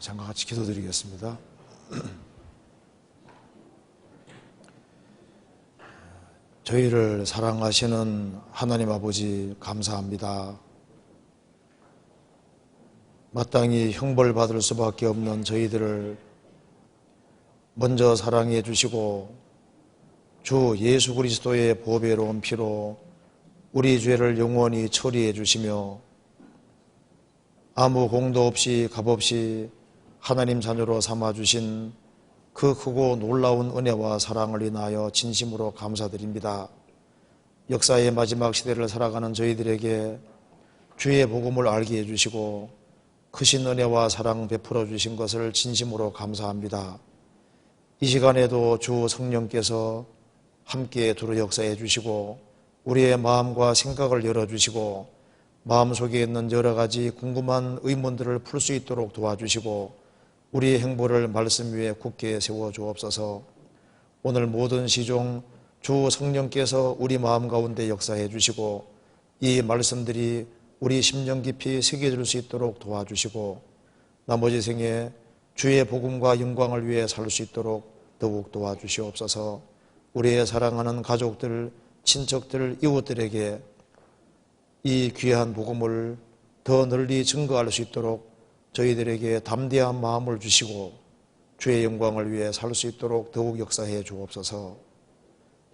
잠깐 같이 기도드리겠습니다. 저희를 사랑하시는 하나님 아버지 감사합니다. 마땅히 형벌받을 수밖에 없는 저희들을 먼저 사랑해 주시고 주 예수 그리스도의 보배로운 피로 우리 죄를 영원히 처리해 주시며 아무 공도 없이 값 없이 하나님 자녀로 삼아주신 그 크고 놀라운 은혜와 사랑을 인하여 진심으로 감사드립니다. 역사의 마지막 시대를 살아가는 저희들에게 주의 복음을 알게 해주시고 크신 은혜와 사랑 베풀어 주신 것을 진심으로 감사합니다. 이 시간에도 주 성령께서 함께 두루 역사해 주시고 우리의 마음과 생각을 열어주시고 마음속에 있는 여러 가지 궁금한 의문들을 풀 수 있도록 도와주시고 우리의 행보를 말씀 위에 굳게 세워 주옵소서. 오늘 모든 시종 주 성령께서 우리 마음 가운데 역사해 주시고 이 말씀들이 우리 심령 깊이 새겨질 수 있도록 도와주시고 나머지 생에 주의 복음과 영광을 위해 살 수 있도록 더욱 도와주시옵소서. 우리의 사랑하는 가족들, 친척들, 이웃들에게 이 귀한 복음을 더 널리 증거할 수 있도록 저희들에게 담대한 마음을 주시고 주의 영광을 위해 살 수 있도록 더욱 역사해 주옵소서.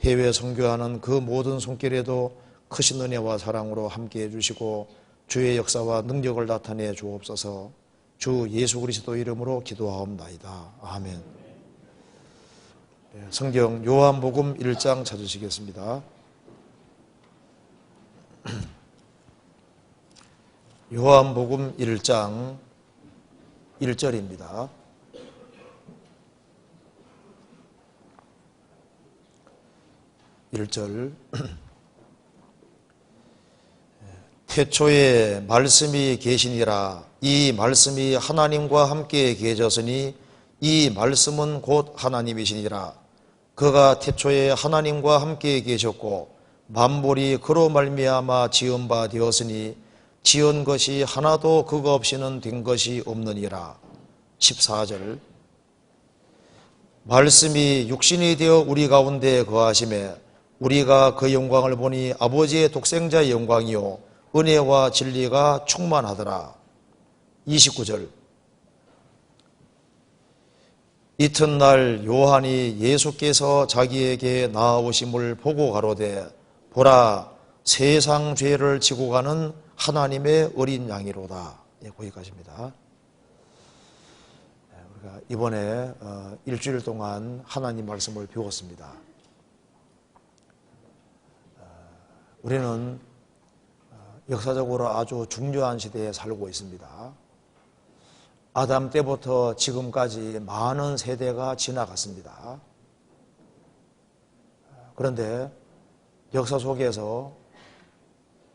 해외 선교하는 그 모든 손길에도 크신 은혜와 사랑으로 함께해 주시고 주의 역사와 능력을 나타내 주옵소서. 주 예수 그리스도 이름으로 기도하옵나이다. 아멘. 성경 요한복음 1장 찾으시겠습니다. 요한복음 1장 1절입니다. 태초에 말씀이 계시니라. 이 말씀이 하나님과 함께 계셨으니 이 말씀은 곧 하나님이시니라. 그가 태초에 하나님과 함께 계셨고 만물이 그로 말미암아 지은 바 되었으니 지은 것이 하나도 그가 없이는 된 것이 없느니라. 14절 말씀이 육신이 되어 우리 가운데 거하심에 우리가 그 영광을 보니 아버지의 독생자의 영광이요 은혜와 진리가 충만하더라. 29절 이튿날 요한이 예수께서 자기에게 나아오심을 보고 가로되 보라 세상 죄를 지고 가는 하나님의 어린 양이로다. 거기까지입니다. 우리가 이번에 일주일 동안 하나님 말씀을 배웠습니다. 우리는 역사적으로 아주 중요한 시대에 살고 있습니다. 아담 때부터 지금까지 많은 세대가 지나갔습니다. 그런데 역사 속에서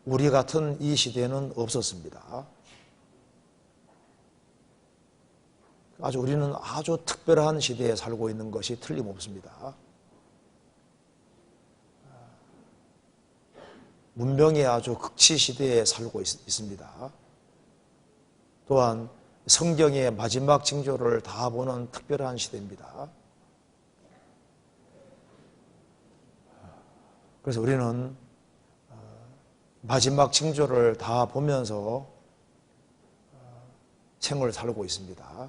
우리 같은 이 시대는 없었습니다. 우리는 아주 특별한 시대에 살고 있는 것이 틀림없습니다. 문명의 아주 극치 시대에 살고 있습니다. 또한 성경의 마지막 징조를 다 보는 특별한 시대입니다. 그래서 우리는 마지막 징조를 다 보면서 생을 살고 있습니다.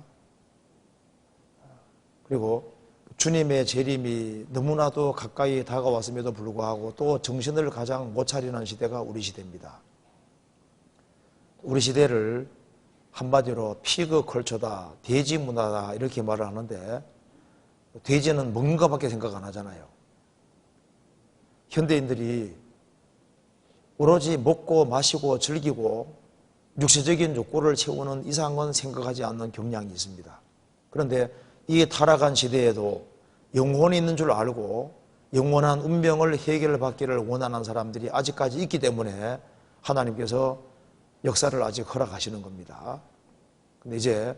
그리고 주님의 재림이 너무나도 가까이 다가왔음에도 불구하고 또 정신을 가장 못 차리는 시대가 우리 시대입니다. 우리 시대를 한마디로 피그 컬처다, 돼지 문화다 이렇게 말을 하는데 돼지는 먹는 것밖에 생각 안 하잖아요. 현대인들이 오로지 먹고 마시고 즐기고 육체적인 욕구를 채우는 이상은 생각하지 않는 경향이 있습니다. 그런데 이 타락한 시대에도 영혼이 있는 줄 알고 영원한 운명을 해결받기를 원하는 사람들이 아직까지 있기 때문에 하나님께서 역사를 아직 허락하시는 겁니다. 근데 이제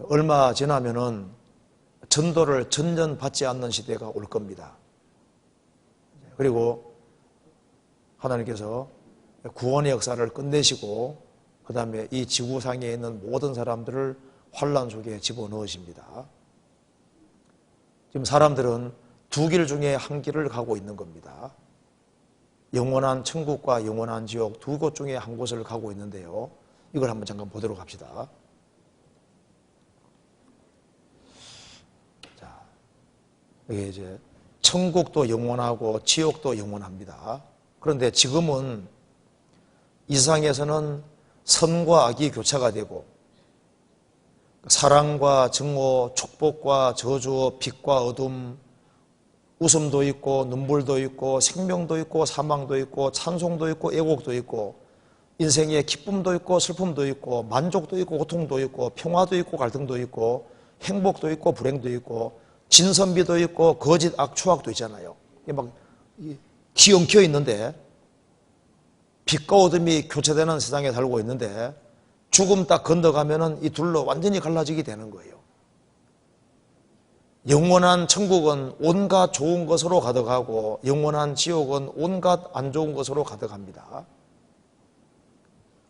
얼마 지나면은 전도를 전혀 받지 않는 시대가 올 겁니다. 그리고 하나님께서 구원의 역사를 끝내시고 그 다음에 이 지구상에 있는 모든 사람들을 환난 속에 집어넣으십니다. 지금 사람들은 두 길 중에 한 길을 가고 있는 겁니다. 영원한 천국과 영원한 지옥 두 곳 중에 한 곳을 가고 있는데요. 이걸 한번 잠깐 보도록 합시다. 자, 여기 이제 천국도 영원하고 지옥도 영원합니다. 그런데 지금은 이 세상에서는 선과 악이 교차가 되고 사랑과 증오, 축복과 저주, 빛과 어둠, 웃음도 있고 눈물도 있고 생명도 있고 사망도 있고 찬송도 있고 애곡도 있고 인생에 기쁨도 있고 슬픔도 있고 만족도 있고 고통도 있고 평화도 있고 갈등도 있고 행복도 있고 불행도 있고 진선미도 있고 거짓 악 추악도 있잖아요. 이게 막 기엉켜 있는데 빛과 어둠이 교차되는 세상에 살고 있는데 죽음 딱 건너가면은 이 둘로 완전히 갈라지게 되는 거예요. 영원한 천국은 온갖 좋은 것으로 가득하고 영원한 지옥은 온갖 안 좋은 것으로 가득합니다.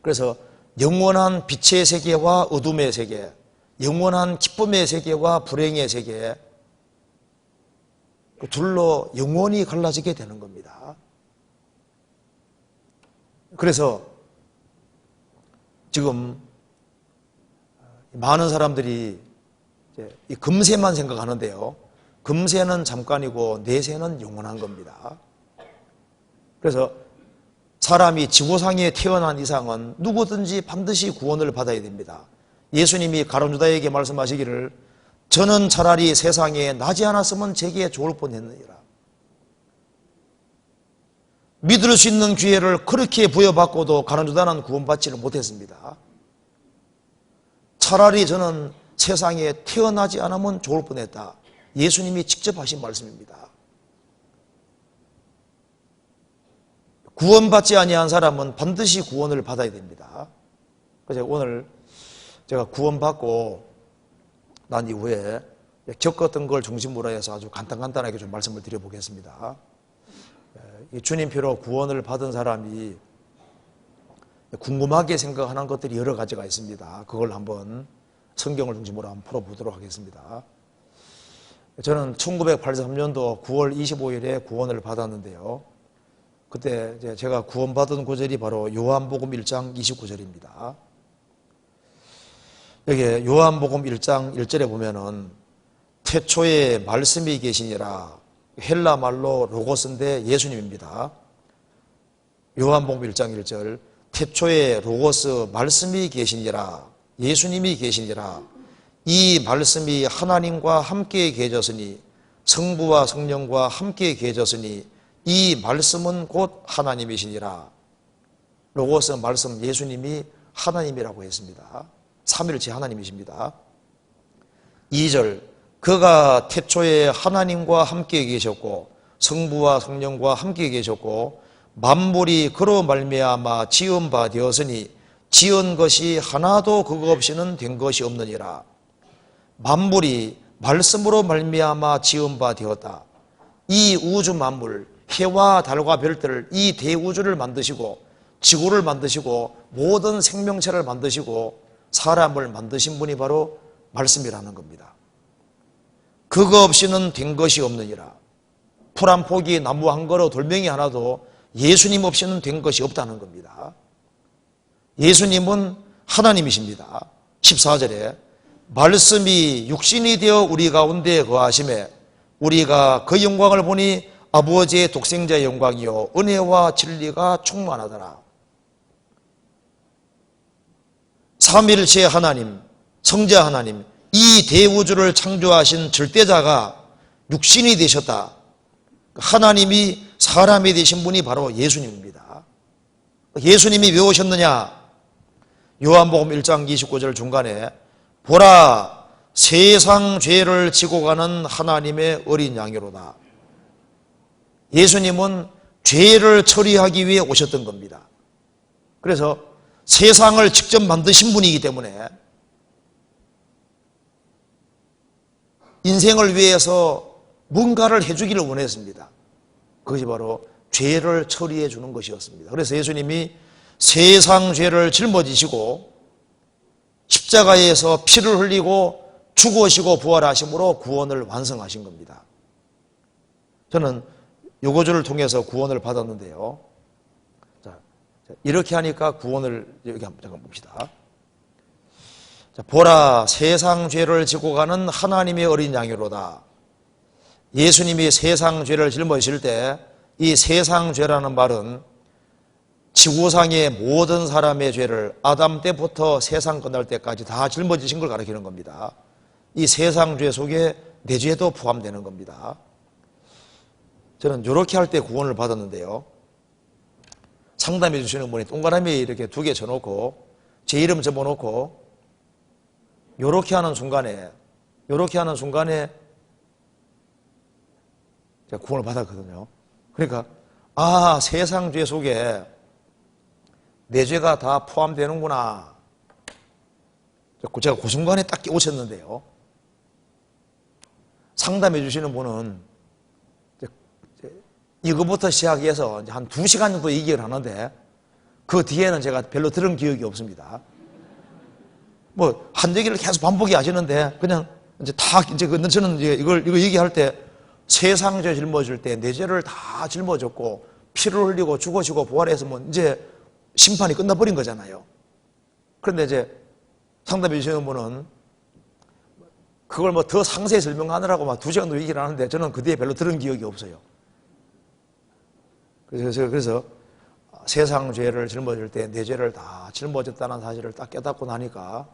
그래서 영원한 빛의 세계와 어둠의 세계, 영원한 기쁨의 세계와 불행의 세계, 그 둘로 영원히 갈라지게 되는 겁니다. 그래서 지금 많은 사람들이 이 금세만 생각하는데요. 금세는 잠깐이고 내세는 영원한 겁니다. 그래서 사람이 지구상에 태어난 이상은 누구든지 반드시 구원을 받아야 됩니다. 예수님이 가룟유다에게 말씀하시기를 저는 차라리 세상에 나지 않았으면 제게 좋을 뻔했느니라. 믿을 수 있는 기회를 그렇게 부여받고도 가룟유다는 구원받지를 못했습니다. 차라리 저는 세상에 태어나지 않으면 좋을 뻔했다. 예수님이 직접 하신 말씀입니다. 구원받지 아니한 사람은 반드시 구원을 받아야 됩니다. 그래서 오늘 제가 구원받고 난 이후에 겪었던 걸 중심으로 해서 아주 간단하게 좀 말씀을 드려보겠습니다. 이 주님표로 구원을 받은 사람이 궁금하게 생각하는 것들이 여러 가지가 있습니다. 그걸 한번 성경을 중심으로 한번 풀어보도록 하겠습니다. 저는 1983년도 9월 25일에 구원을 받았는데요. 그때 제가 구원받은 구절이 바로 요한복음 1장 29절입니다. 여기 요한복음 1장 1절에 보면은 태초에 말씀이 계시니라, 헬라 말로 로고스인데 예수님입니다. 요한복음 1장 1절 태초에 로고스 말씀이 계시니라, 예수님이 계시니라. 이 말씀이 하나님과 함께 계셨으니 성부와 성령과 함께 계셨으니 이 말씀은 곧 하나님이시니라. 로고스 말씀 예수님이 하나님이라고 했습니다. 삼일체 하나님이십니다. 2절 그가 태초에 하나님과 함께 계셨고 성부와 성령과 함께 계셨고 만물이 그로 말미암아 지은 바 되었으니 지은 것이 하나도 그거 없이는 된 것이 없느니라. 만물이 말씀으로 말미암아 지은 바 되었다. 이 우주 만물, 해와 달과 별들을, 이 대우주를 만드시고 지구를 만드시고 모든 생명체를 만드시고 사람을 만드신 분이 바로 말씀이라는 겁니다. 그거 없이는 된 것이 없느니라. 풀 한 포기, 나무 한 그루, 돌멩이 하나도 예수님 없이는 된 것이 없다는 겁니다. 예수님은 하나님이십니다. 14절에 말씀이 육신이 되어 우리 가운데 거하심에 우리가 그 영광을 보니 아버지의 독생자의 영광이요 은혜와 진리가 충만하더라. 삼위일체 하나님, 성자 하나님, 이 대우주를 창조하신 절대자가 육신이 되셨다. 하나님이 사람이 되신 분이 바로 예수님입니다. 예수님이 왜 오셨느냐? 요한복음 1장 29절 중간에 보라 세상 죄를 지고 가는 하나님의 어린 양이로다. 예수님은 죄를 처리하기 위해 오셨던 겁니다. 그래서 세상을 직접 만드신 분이기 때문에 인생을 위해서 뭔가를 해주기를 원했습니다. 그것이 바로 죄를 처리해 주는 것이었습니다. 그래서 예수님이 세상 죄를 짊어지시고 십자가에서 피를 흘리고 죽으시고 부활하심으로 구원을 완성하신 겁니다. 저는 요거주를 통해서 구원을 받았는데요. 자, 이렇게 하니까 구원을 여기 한번 잠깐 봅시다. 자, 보라 세상 죄를 지고 가는 하나님의 어린 양이로다. 예수님이 세상 죄를 짊어지실 때 이 세상 죄라는 말은 지구상의 모든 사람의 죄를 아담 때부터 세상 끝날 때까지 다 짊어지신 걸 가리키는 겁니다. 이 세상 죄 속에 내 죄도 포함되는 겁니다. 저는 이렇게 할 때 구원을 받았는데요. 상담해 주시는 분이 동그라미 이렇게 2개 쳐놓고 제 이름 접어놓고 이렇게 하는 순간에 제가 구원을 받았거든요. 그러니까 세상 죄 속에 내 죄가 다 포함되는구나. 제가 그 순간에 딱 깨우쳤는데요. 상담해 주시는 분은 이거부터 시작해서 한 2시간 정도 얘기를 하는데 그 뒤에는 제가 별로 들은 기억이 없습니다. 뭐 한 얘기를 계속 반복이 하시는데 그냥 이제 저는 이걸 얘기할 때 세상 죄 짊어질 때 내 죄를 다 짊어졌고 피를 흘리고 죽으시고 부활했으면 이제 심판이 끝나버린 거잖아요. 그런데 이제 상담해 주시는 분은 그걸 뭐 더 상세히 설명하느라고 막 2시간도 얘기를 하는데 저는 그 뒤에 별로 들은 기억이 없어요. 그래서 세상 죄를 짊어질 때 내 죄를 다 짊어졌다는 사실을 딱 깨닫고 나니까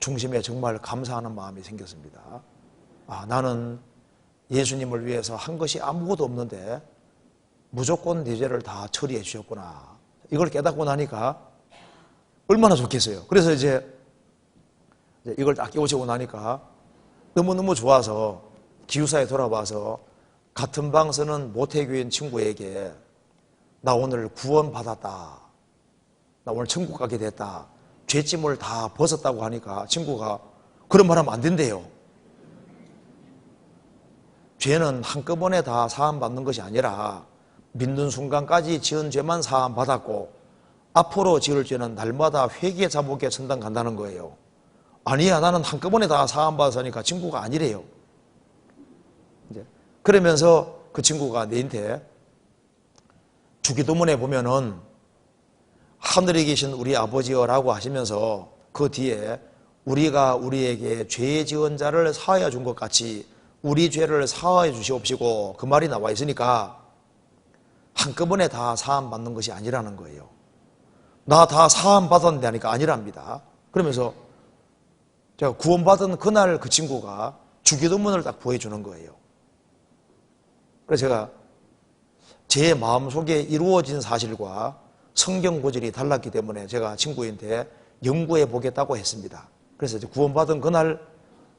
중심에 정말 감사하는 마음이 생겼습니다. 나는 예수님을 위해서 한 것이 아무것도 없는데 무조건 내 죄를 다 처리해 주셨구나. 이걸 깨닫고 나니까 얼마나 좋겠어요. 그래서 이제 이걸 딱 깨우치고 나니까 너무너무 좋아서 기숙사에 돌아와서 같은 방 쓰는 모태교인 친구에게 나 오늘 구원받았다. 나 오늘 천국 가게 됐다. 죄짐을 다 벗었다고 하니까 친구가 그런 말 하면 안 된대요. 죄는 한꺼번에 다 사함받는 것이 아니라 믿는 순간까지 지은 죄만 사함받았고 앞으로 지을 죄는 날마다 회개 자복에 선당 간다는 거예요. 아니야, 나는 한꺼번에 다 사함받았으니까 친구가 아니래요. 이제 그러면서 그 친구가 내한테 주기도문에 보면은 하늘에 계신 우리 아버지여라고 하시면서 그 뒤에 우리가 우리에게 죄 지은 자를 사하여 준 것 같이 우리 죄를 사하여 주시옵시고 그 말이 나와 있으니까 한꺼번에 다 사함 받는 것이 아니라는 거예요. 나 다 사함 받았는데 하니까 아니랍니다. 그러면서 제가 구원받은 그날 그 친구가 주기도문을 딱 보여주는 거예요. 그래서 제가 제 마음속에 이루어진 사실과 성경 구절이 달랐기 때문에 제가 친구한테 연구해 보겠다고 했습니다. 그래서 이제 구원받은 그날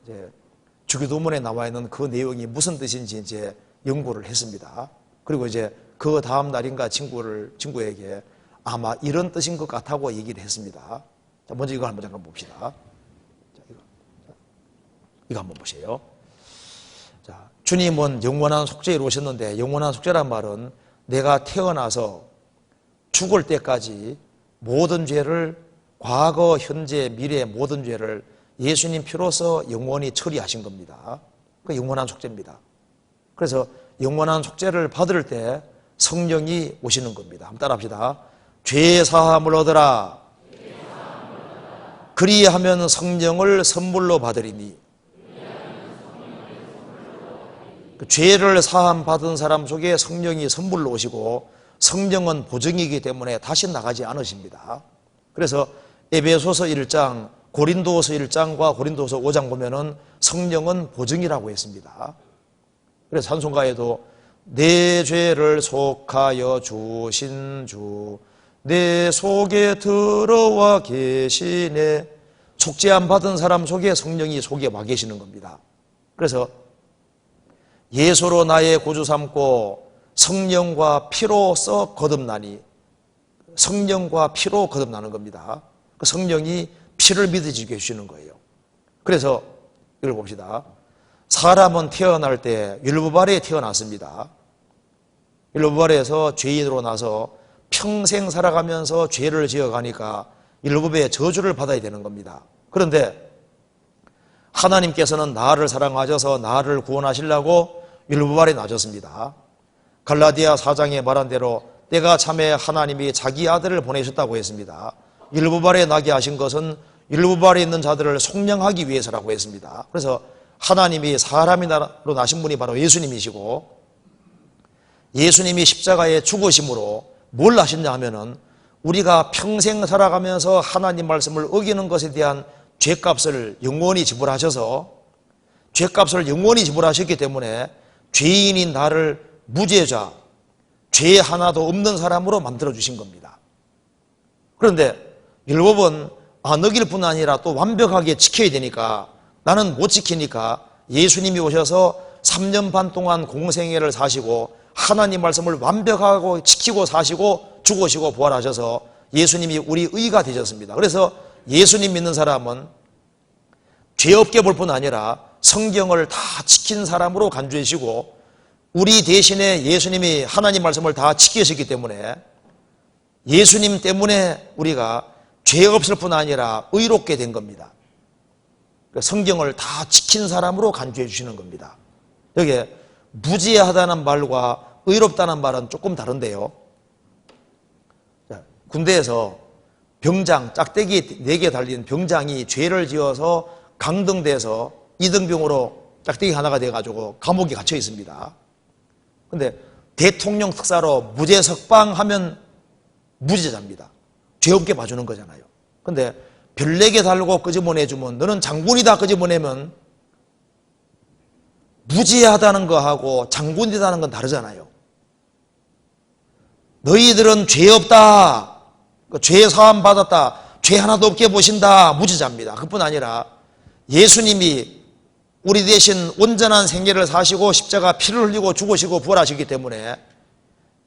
이제 주기도문에 나와 있는 그 내용이 무슨 뜻인지 이제 연구를 했습니다. 그리고 이제 그 다음 날인가 친구에게 아마 이런 뜻인 것 같다고 얘기를 했습니다. 자, 먼저 이거 한번 잠깐 봅시다. 자, 이거 한번 보세요. 자, 주님은 영원한 속죄에 이루셨는데 영원한 속죄란 말은 내가 태어나서 죽을 때까지 모든 죄를 과거, 현재, 미래 모든 죄를 예수님 피로서 영원히 처리하신 겁니다. 그 영원한 속죄입니다. 그래서 영원한 속죄를 받을 때 성령이 오시는 겁니다. 한번 따라합시다. 죄 사함을 얻으라. 그리하면 성령을 선물로 받으리니. 그 죄를 사함 받은 사람 속에 성령이 선물로 오시고 성령은 보증이기 때문에 다시 나가지 않으십니다. 그래서 에베소서 1장, 고린도서 1장과 고린도서 5장 보면은 성령은 보증이라고 했습니다. 그래서 찬송가에도 내 죄를 속하여 주신 주 내 속에 들어와 계시네. 속죄함 받은 사람 속에 성령이 속에 와 계시는 겁니다. 그래서 예수로 나의 구주 삼고 성령과 피로써 거듭나니, 성령과 피로 거듭나는 겁니다. 그 성령이 피를 믿어지게 해주시는 거예요. 그래서 이걸 봅시다. 사람은 태어날 때 율법아래에 태어났습니다. 율법아래에서 죄인으로 나서 평생 살아가면서 죄를 지어가니까 율법의 저주를 받아야 되는 겁니다. 그런데 하나님께서는 나를 사랑하셔서 나를 구원하시려고 율법 아래 놔줬습니다. 갈라디아 4장에 말한 대로 때가 참에 하나님이 자기 아들을 보내셨다고 했습니다. 율법 아래 나게 하신 것은 율법 아래 있는 자들을 속량하기 위해서라고 했습니다. 그래서 하나님이 사람으로 나신 분이 바로 예수님이시고, 예수님이 십자가에 죽으심으로 뭘 하셨냐 하면은 우리가 평생 살아가면서 하나님 말씀을 어기는 것에 대한 죄값을 영원히 지불하셔서, 죄값을 영원히 지불하셨기 때문에 죄인인 나를 무죄자, 죄 하나도 없는 사람으로 만들어주신 겁니다. 그런데 율법은 안 어길 뿐 아니라 또 완벽하게 지켜야 되니까, 나는 못 지키니까 예수님이 오셔서 3년 반 동안 공생애를 사시고 하나님 말씀을 완벽하고 지키고 사시고 죽으시고 부활하셔서 예수님이 우리 의가 되셨습니다. 그래서 예수님 믿는 사람은 죄 없게 볼 뿐 아니라 성경을 다 지킨 사람으로 간주해주시고, 우리 대신에 예수님이 하나님 말씀을 다 지키셨기 때문에 예수님 때문에 우리가 죄 없을 뿐 아니라 의롭게 된 겁니다. 성경을 다 지킨 사람으로 간주해 주시는 겁니다. 여기에 무죄하다는 말과 의롭다는 말은 조금 다른데요. 군대에서 병장, 짝대기 4개 달린 병장이 죄를 지어서 강등돼서 2등병으로 짝대기 하나가 돼가지고 감옥에 갇혀 있습니다. 근데 대통령 특사로 무죄 석방하면 무죄자입니다. 죄 없게 봐주는 거잖아요. 근데 별 4개 달고 끄집어내주면, 너는 장군이다 끄집어내면 무죄하다는 거하고 장군이라는 건 다르잖아요. 너희들은 죄 없다, 죄 사함 받았다, 죄 하나도 없게 보신다, 무죄자입니다. 그뿐 아니라 예수님이 우리 대신 온전한 생애를 사시고 십자가 피를 흘리고 죽으시고 부활하시기 때문에,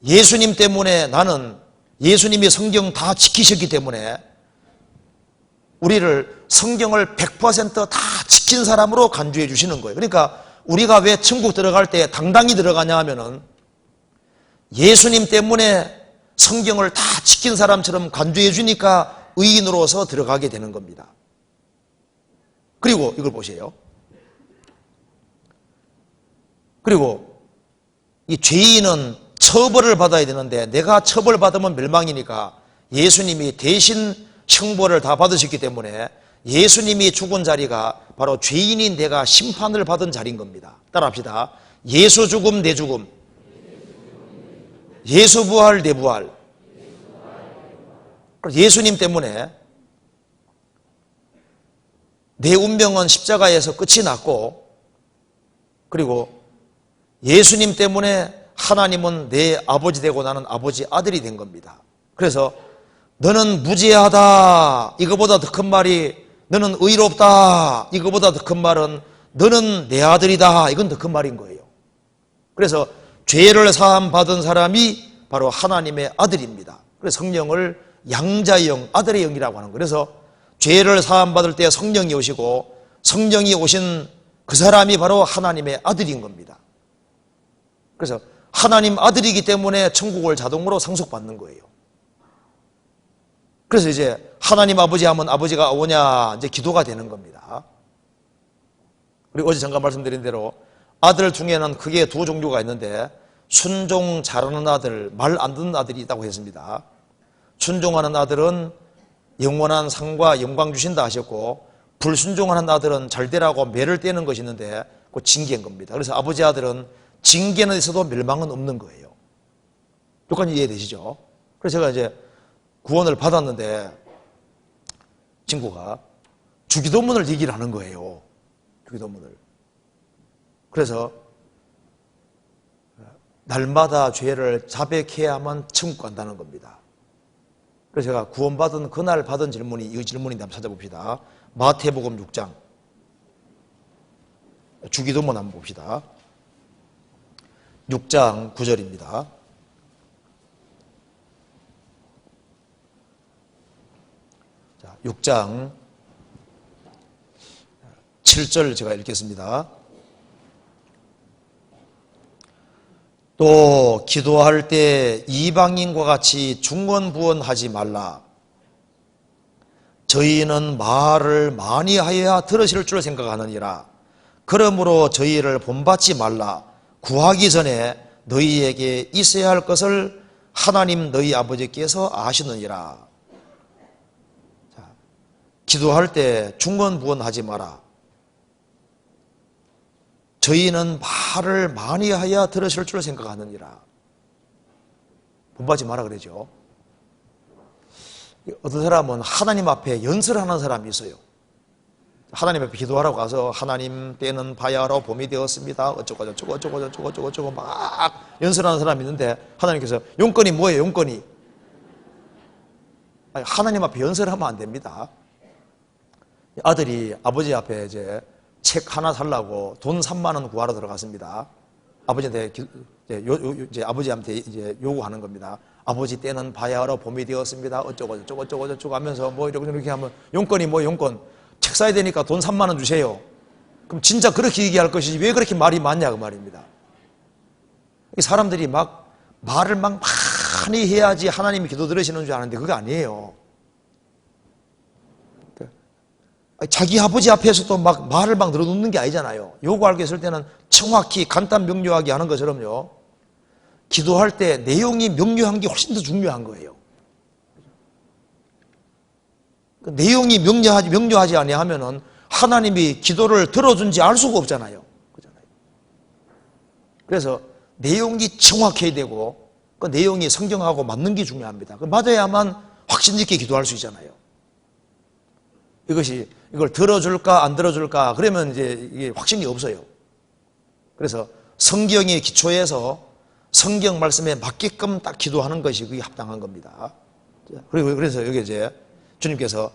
예수님 때문에 나는, 예수님이 성경 다 지키셨기 때문에 우리를 성경을 100% 다 지킨 사람으로 간주해 주시는 거예요. 그러니까 우리가 왜 천국 들어갈 때 당당히 들어가냐 하면은 예수님 때문에 성경을 다 지킨 사람처럼 간주해 주니까 의인으로서 들어가게 되는 겁니다. 그리고 이걸 보세요. 그리고 이 죄인은 처벌을 받아야 되는데, 내가 처벌받으면 멸망이니까 예수님이 대신 형벌을 다 받으셨기 때문에 예수님이 죽은 자리가 바로 죄인인 내가 심판을 받은 자리인 겁니다. 따라합시다. 예수 죽음 내 죽음, 예수 부활 내 부활. 예수님 때문에 내 운명은 십자가에서 끝이 났고, 그리고 예수님 때문에 하나님은 내 아버지 되고 나는 아버지 아들이 된 겁니다. 그래서 너는 무죄하다, 이거보다 더 큰 말이 너는 의롭다, 이거보다 더 큰 말은 너는 내 아들이다, 이건 더 큰 말인 거예요. 그래서 죄를 사함 받은 사람이 바로 하나님의 아들입니다. 그래서 성령을 양자의 영, 아들의 영이라고 하는 거예요. 그래서 죄를 사함 받을 때 성령이 오시고, 성령이 오신 그 사람이 바로 하나님의 아들인 겁니다. 그래서 하나님 아들이기 때문에 천국을 자동으로 상속받는 거예요. 그래서 이제 하나님 아버지 하면 아버지가 오냐 이제 기도가 되는 겁니다. 그리고 어제 잠깐 말씀드린 대로 아들 중에는 크게 두 종류가 있는데 순종 잘하는 아들, 말 안 듣는 아들이 있다고 했습니다. 순종하는 아들은 영원한 상과 영광 주신다 하셨고, 불순종하는 아들은 잘 되라고 매를 떼는 것이 있는데 그 징계인 겁니다. 그래서 아버지 아들은 징계는 있어도 멸망은 없는 거예요. 여기까지 이해되시죠? 그래서 제가 이제 구원을 받았는데 친구가 주기도문을 얘기를 하는 거예요. 주기도문을. 그래서 날마다 죄를 자백해야만 천국 간다는 겁니다. 그래서 제가 구원받은 그날 받은 질문이 이 질문인데 한번 찾아봅시다. 마태복음 6장 주기도문 한번 봅시다. 6장 9절입니다. 자, 6장 7절 제가 읽겠습니다. 또 기도할 때 이방인과 같이 중언부언하지 말라. 저희는 말을 많이 하여야 들으실 줄 생각하느니라. 그러므로 저희를 본받지 말라. 구하기 전에 너희에게 있어야 할 것을 하나님 너희 아버지께서 아시느니라. 자, 기도할 때 중언부언하지 마라. 저희는 말을 많이 하여 들으실 줄 생각하느니라. 본받지 마라 그러죠. 어떤 사람은 하나님 앞에 연설하는 사람이 있어요. 하나님 앞에 기도하라고 가서 하나님 때는 바야흐로 봄이 되었습니다. 어쩌고 저쩌고 저쩌고 저쩌고 저쩌고 저쩌고 막 연설하는 사람이 있는데 하나님께서 용건이 뭐예요? 용건이. 아니, 하나님 앞에 연설하면 안 됩니다. 아들이 아버지 앞에 이제 책 하나 살라고 돈 3만 원 구하러 들어갔습니다. 아버지한테 이제 아버지한테 이제 요구하는 겁니다. 아버지 때는 바야흐로 봄이 되었습니다. 어쩌고 저쩌고 저쩌고 저쩌고 하면서 뭐 이렇게 하면 용건이 뭐 용건. 책 사야 되니까 돈 3만 원 주세요. 그럼 진짜 그렇게 얘기할 것이지 왜 그렇게 말이 많냐 그 말입니다. 사람들이 막 말을 막 많이 해야지 하나님이 기도 들으시는 줄 아는데 그거 아니에요. 자기 아버지 앞에서도 막 말을 막 늘어놓는 게 아니잖아요. 요구할 게 있을 때는 정확히 간단 명료하게 하는 것처럼요. 기도할 때 내용이 명료한 게 훨씬 더 중요한 거예요. 내용이 명료하지 아니하면은 하나님이 기도를 들어준지 알 수가 없잖아요. 그래서 내용이 정확해야 되고 그 내용이 성경하고 맞는 게 중요합니다. 맞아야만 확신 있게 기도할 수 있잖아요. 이걸 들어줄까 안 들어줄까 그러면 이제 이게 확신이 없어요. 그래서 성경의 기초에서 성경 말씀에 맞게끔 딱 기도하는 것이 그게 합당한 겁니다. 그래서 여기 이제 주님께서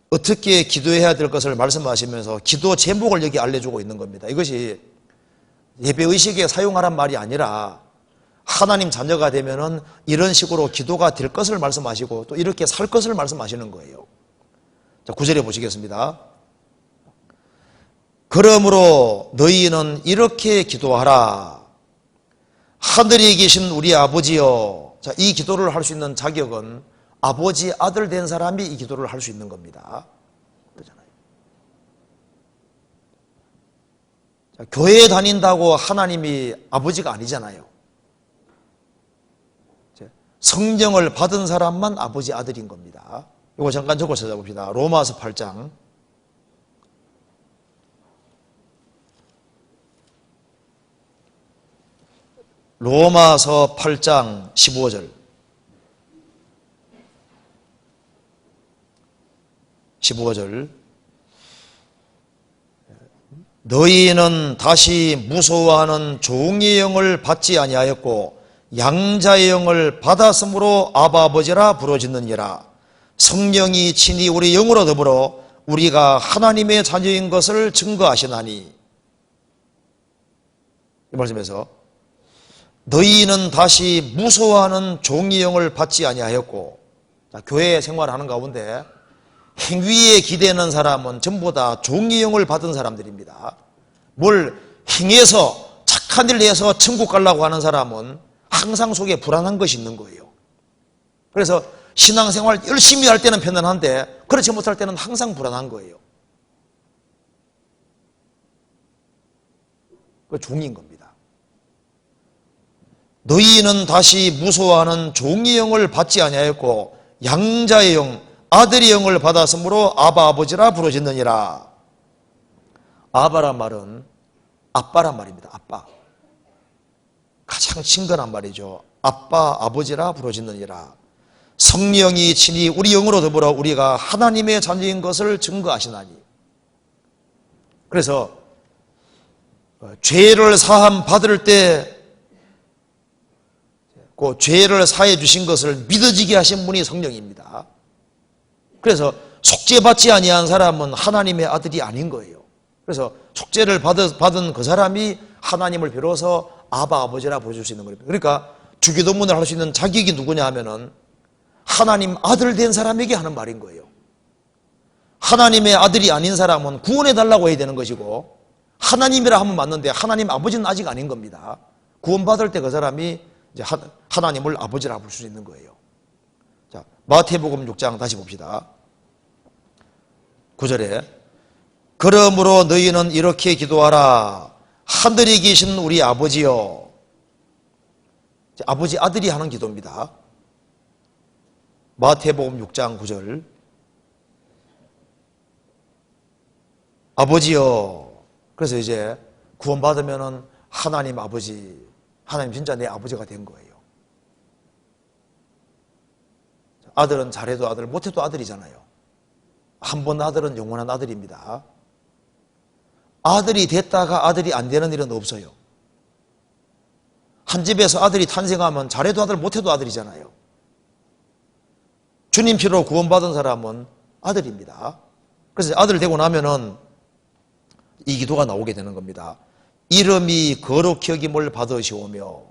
어떻게 기도해야 될 것을 말씀하시면서 기도 제목을 여기 알려주고 있는 겁니다. 이것이 예배의식에 사용하란 말이 아니라 하나님 자녀가 되면은 이런 식으로 기도가 될 것을 말씀하시고 또 이렇게 살 것을 말씀하시는 거예요. 자, 9절에 보시겠습니다. 그러므로 너희는 이렇게 기도하라. 하늘에 계신 우리 아버지여. 자, 이 기도를 할 수 있는 자격은 아버지 아들 된 사람이 이 기도를 할 수 있는 겁니다. 그렇잖아요. 자, 교회에 다닌다고 하나님이 아버지가 아니잖아요. 성령을 받은 사람만 아버지 아들인 겁니다. 이거 잠깐 적어 찾아봅시다. 로마서 8장. 로마서 8장 15절. 15절. 너희는 다시 무서워하는 종의 영을 받지 아니하였고 양자의 영을 받았으므로 아바 아버지라 부르짖느니라. 성령이 친히 우리 영으로 더불어 우리가 하나님의 자녀인 것을 증거하시나니. 이 말씀에서 너희는 다시 무서워하는 종의 영을 받지 아니하였고, 교회 생활하는 가운데 행위에 기대는 사람은 전부 다 종의 영을 받은 사람들입니다. 뭘 행해서 착한 일을 해서 천국 가려고 하는 사람은 항상 속에 불안한 것이 있는 거예요. 그래서 신앙생활 열심히 할 때는 편안한데 그렇지 못할 때는 항상 불안한 거예요. 그 종인 겁니다. 너희는 다시 무소하는 종의 영을 받지 아니하였고 양자의 영, 아들의 영을 받았으므로 아바 아버지라 부르짖느니라. 아바란 말은 아빠란 말입니다. 아빠. 가장 친근한 말이죠. 아빠, 아버지라 부르짖느니라. 성령이 친히 우리 영으로 더불어 우리가 하나님의 자녀인 것을 증거하시나니. 그래서 죄를 사함 받을 때 그 죄를 사해 주신 것을 믿어지게 하신 분이 성령입니다. 그래서 속죄받지 아니한 사람은 하나님의 아들이 아닌 거예요. 그래서 속죄를 받은 그 사람이 하나님을 비로소 아바 아버지라 부르실 수 있는 겁니다. 그러니까 주기도문을 할 수 있는 자격이 누구냐 하면은 하나님 아들 된 사람에게 하는 말인 거예요. 하나님의 아들이 아닌 사람은 구원해 달라고 해야 되는 것이고 하나님이라 하면 맞는데 하나님 아버지는 아직 아닌 겁니다. 구원받을 때 그 사람이 이제 하나님을 아버지라 부를 수 있는 거예요. 자, 마태복음 6장 다시 봅시다. 9절에 그러므로 너희는 이렇게 기도하라. 하늘에 계신 우리 아버지여. 아버지 아들이 하는 기도입니다. 마태복음 6장 9절 아버지여. 그래서 이제 구원받으면은 하나님 아버지, 하나님 진짜 내 아버지가 된 거예요. 아들은 잘해도 아들, 못해도 아들이잖아요. 한 번 아들은 영원한 아들입니다. 아들이 됐다가 아들이 안 되는 일은 없어요. 한 집에서 아들이 탄생하면 잘해도 아들, 못해도 아들이잖아요. 주님 피로 구원받은 사람은 아들입니다. 그래서 아들 되고 나면은 이 기도가 나오게 되는 겁니다. 이름이 거룩히 여김을 받으시오며.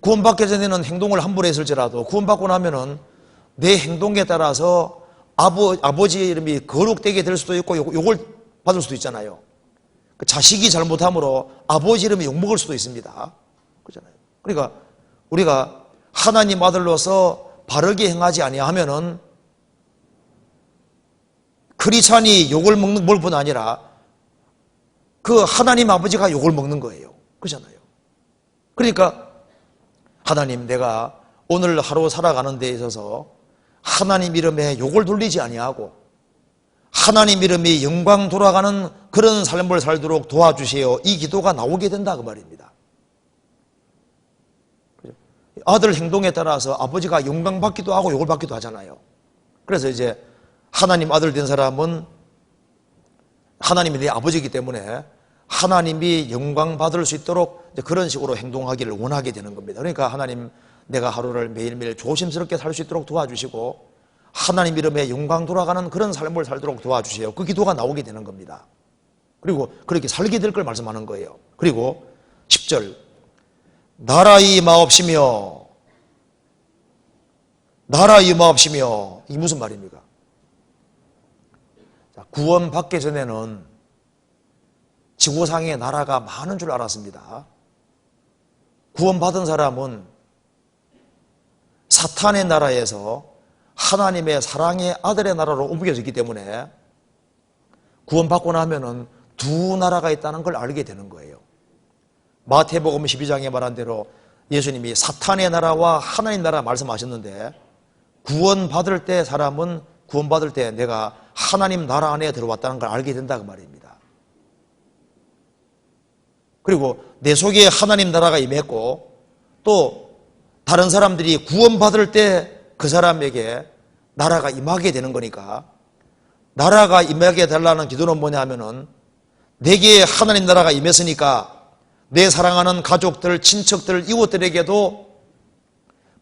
구원받기 전에는 행동을 함부로 했을지라도 구원받고 나면은 내 행동에 따라서 아버지의 이름이 거룩되게 될 수도 있고 욕을 받을 수도 있잖아요. 자식이 잘못함으로 아버지 이름이 욕먹을 수도 있습니다. 그렇잖아요. 그러니까 우리가 하나님 아들로서 바르게 행하지 아니하면은 크리스찬이 욕을 먹는 뿐 아니라 그 하나님 아버지가 욕을 먹는 거예요. 그렇잖아요. 그러니까 하나님, 내가 오늘 하루 살아가는 데 있어서 하나님 이름에 욕을 돌리지 아니하고 하나님 이름이 영광 돌아가는 그런 삶을 살도록 도와주세요. 이 기도가 나오게 된다 그 말입니다. 아들 행동에 따라서 아버지가 영광 받기도 하고 욕을 받기도 하잖아요. 그래서 이제 하나님 아들 된 사람은 하나님이 내 아버지이기 때문에 하나님이 영광 받을 수 있도록 그런 식으로 행동하기를 원하게 되는 겁니다. 그러니까 하나님, 내가 하루를 매일매일 조심스럽게 살 수 있도록 도와주시고 하나님 이름에 영광 돌아가는 그런 삶을 살도록 도와주세요. 그 기도가 나오게 되는 겁니다. 그리고 그렇게 살게 될 걸 말씀하는 거예요. 그리고 10절 나라의 마옵시며. 나라의 마옵시며. 이게 무슨 말입니까? 구원 받기 전에는 지구상에 나라가 많은 줄 알았습니다. 구원받은 사람은 사탄의 나라에서 하나님의 사랑의 아들의 나라로 옮겨졌기 때문에 구원받고 나면은 두 나라가 있다는 걸 알게 되는 거예요. 마태복음 12장에 말한 대로 예수님이 사탄의 나라와 하나님 나라 말씀하셨는데 구원받을 때 사람은 구원받을 때 내가 하나님 나라 안에 들어왔다는 걸 알게 된다 그 말입니다. 그리고 내 속에 하나님 나라가 임했고 또 다른 사람들이 구원받을 때 그 사람에게 나라가 임하게 되는 거니까 나라가 임하게 달라는 기도는 뭐냐 하면은 내게 하나님 나라가 임했으니까 내 사랑하는 가족들, 친척들, 이웃들에게도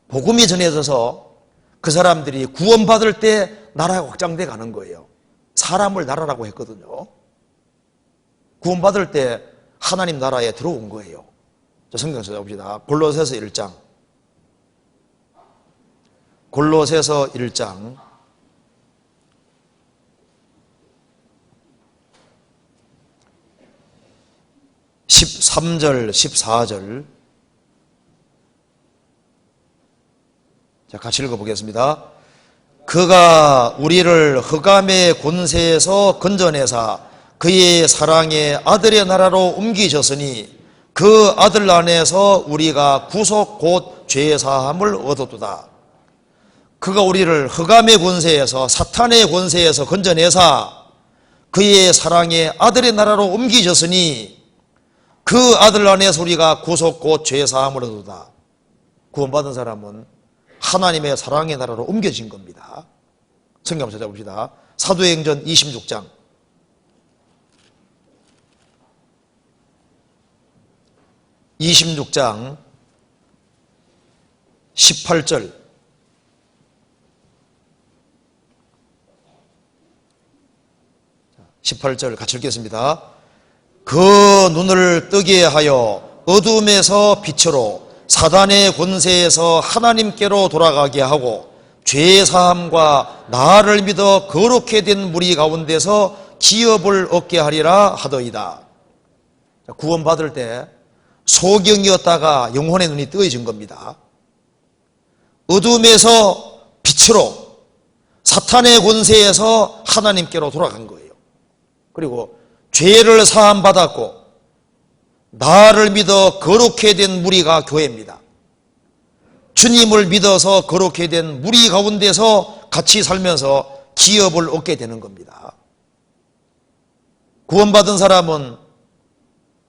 복음이 전해져서 그 사람들이 구원받을 때 나라가 확장돼 가는 거예요. 사람을 나라라고 했거든요. 구원받을 때 하나님 나라에 들어온 거예요. 성경 찾아봅시다. 골로새서 1장. 골로새서 1장 13절 14절 자, 같이 읽어보겠습니다. 그가 우리를 흑암의 권세에서 건져내사 그의 사랑의 아들의 나라로 옮기셨으니 그 아들 안에서 우리가 구속 곧 죄사함을 얻었도다. 그가 우리를 흑암의 권세에서 사탄의 권세에서 건져내사 그의 사랑의 아들의 나라로 옮기셨으니 그 아들 안에서 우리가 구속 곧 죄사함을 얻었다. 구원받은 사람은 하나님의 사랑의 나라로 옮겨진 겁니다. 성경 한번 찾아봅시다. 사도행전 26장 18절 18절 같이 읽겠습니다. 그 눈을 뜨게 하여 어둠에서 빛으로 사단의 권세에서 하나님께로 돌아가게 하고 죄사함과 나를 믿어 거룩해 된 무리 가운데서 기업을 얻게 하리라 하더이다. 구원받을 때 소경이었다가 영혼의 눈이 뜨여진 겁니다. 어둠에서 빛으로 사탄의 권세에서 하나님께로 돌아간 거예요. 그리고 죄를 사함 받았고 나를 믿어 거룩해 된 무리가 교회입니다. 주님을 믿어서 거룩해 된 무리 가운데서 같이 살면서 기업을 얻게 되는 겁니다. 구원받은 사람은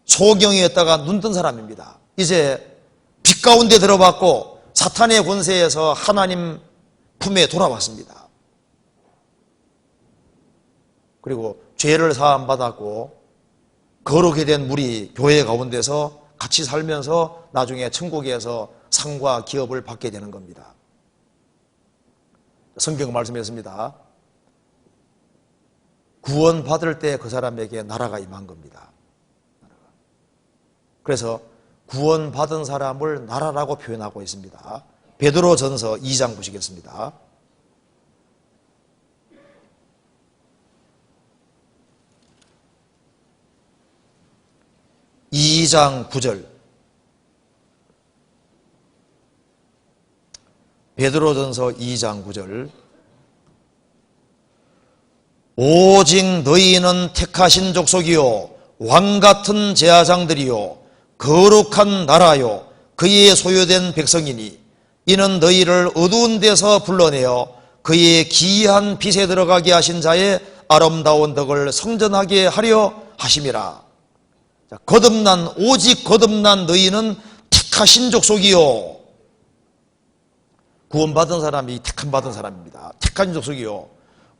소경이었다가 눈 뜬 사람입니다. 이제 빛 가운데 들어왔고 사탄의 권세에서 하나님 품에 돌아왔습니다. 그리고 죄를 사함 받았고 거룩해 된 무리 교회 가운데서 같이 살면서 나중에 천국에서 상과 기업을 받게 되는 겁니다. 성경 말씀했습니다. 구원 받을 때 그 사람에게 나라가 임한 겁니다. 그래서 구원 받은 사람을 나라라고 표현하고 있습니다. 베드로전서 2장 보시겠습니다. 2장 9절 베드로전서 2장 9절 오직 너희는 택하신 족속이요 왕같은 제사장들이요 거룩한 나라요 그의 소유된 백성이니 이는 너희를 어두운 데서 불러내어 그의 기이한 빛에 들어가게 하신 자의 아름다운 덕을 성전하게 하려 하심이라. 거듭난 오직 거듭난 너희는 택하신 족속이요 구원받은 사람이 택함받은 사람입니다. 택한 족속이요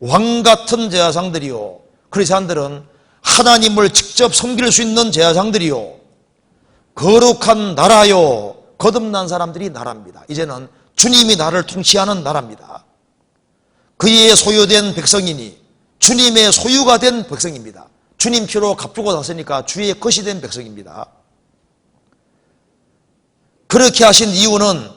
왕같은 제사장들이요 그리스도인들은 하나님을 직접 섬길 수 있는 제사장들이요 거룩한 나라요 거듭난 사람들이 나라입니다. 이제는 주님이 나를 통치하는 나라입니다. 그의 소유된 백성이니 주님의 소유가 된 백성입니다. 주님 피로 값주고 샀으니까 주의 것이 된 백성입니다. 그렇게 하신 이유는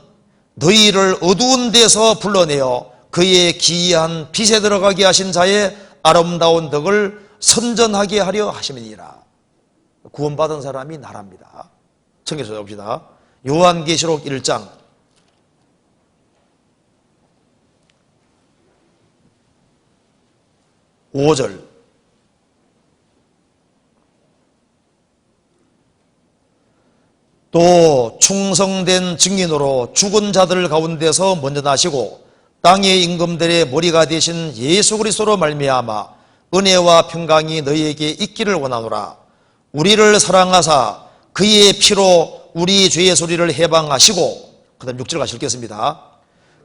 너희를 어두운 데서 불러내어 그의 기이한 빛에 들어가게 하신 자의 아름다운 덕을 선전하게 하려 하심이니라. 구원받은 사람이 나라입니다. 청해 찾아봅시다. 요한계시록 1장 5절 또 충성된 증인으로 죽은 자들 가운데서 먼저 나시고 땅의 임금들의 머리가 되신 예수 그리스도로 말미암아 은혜와 평강이 너희에게 있기를 원하노라. 우리를 사랑하사 그의 피로 우리 죄의 소리를 해방하시고 그 다음 6절 같이 읽겠습니다.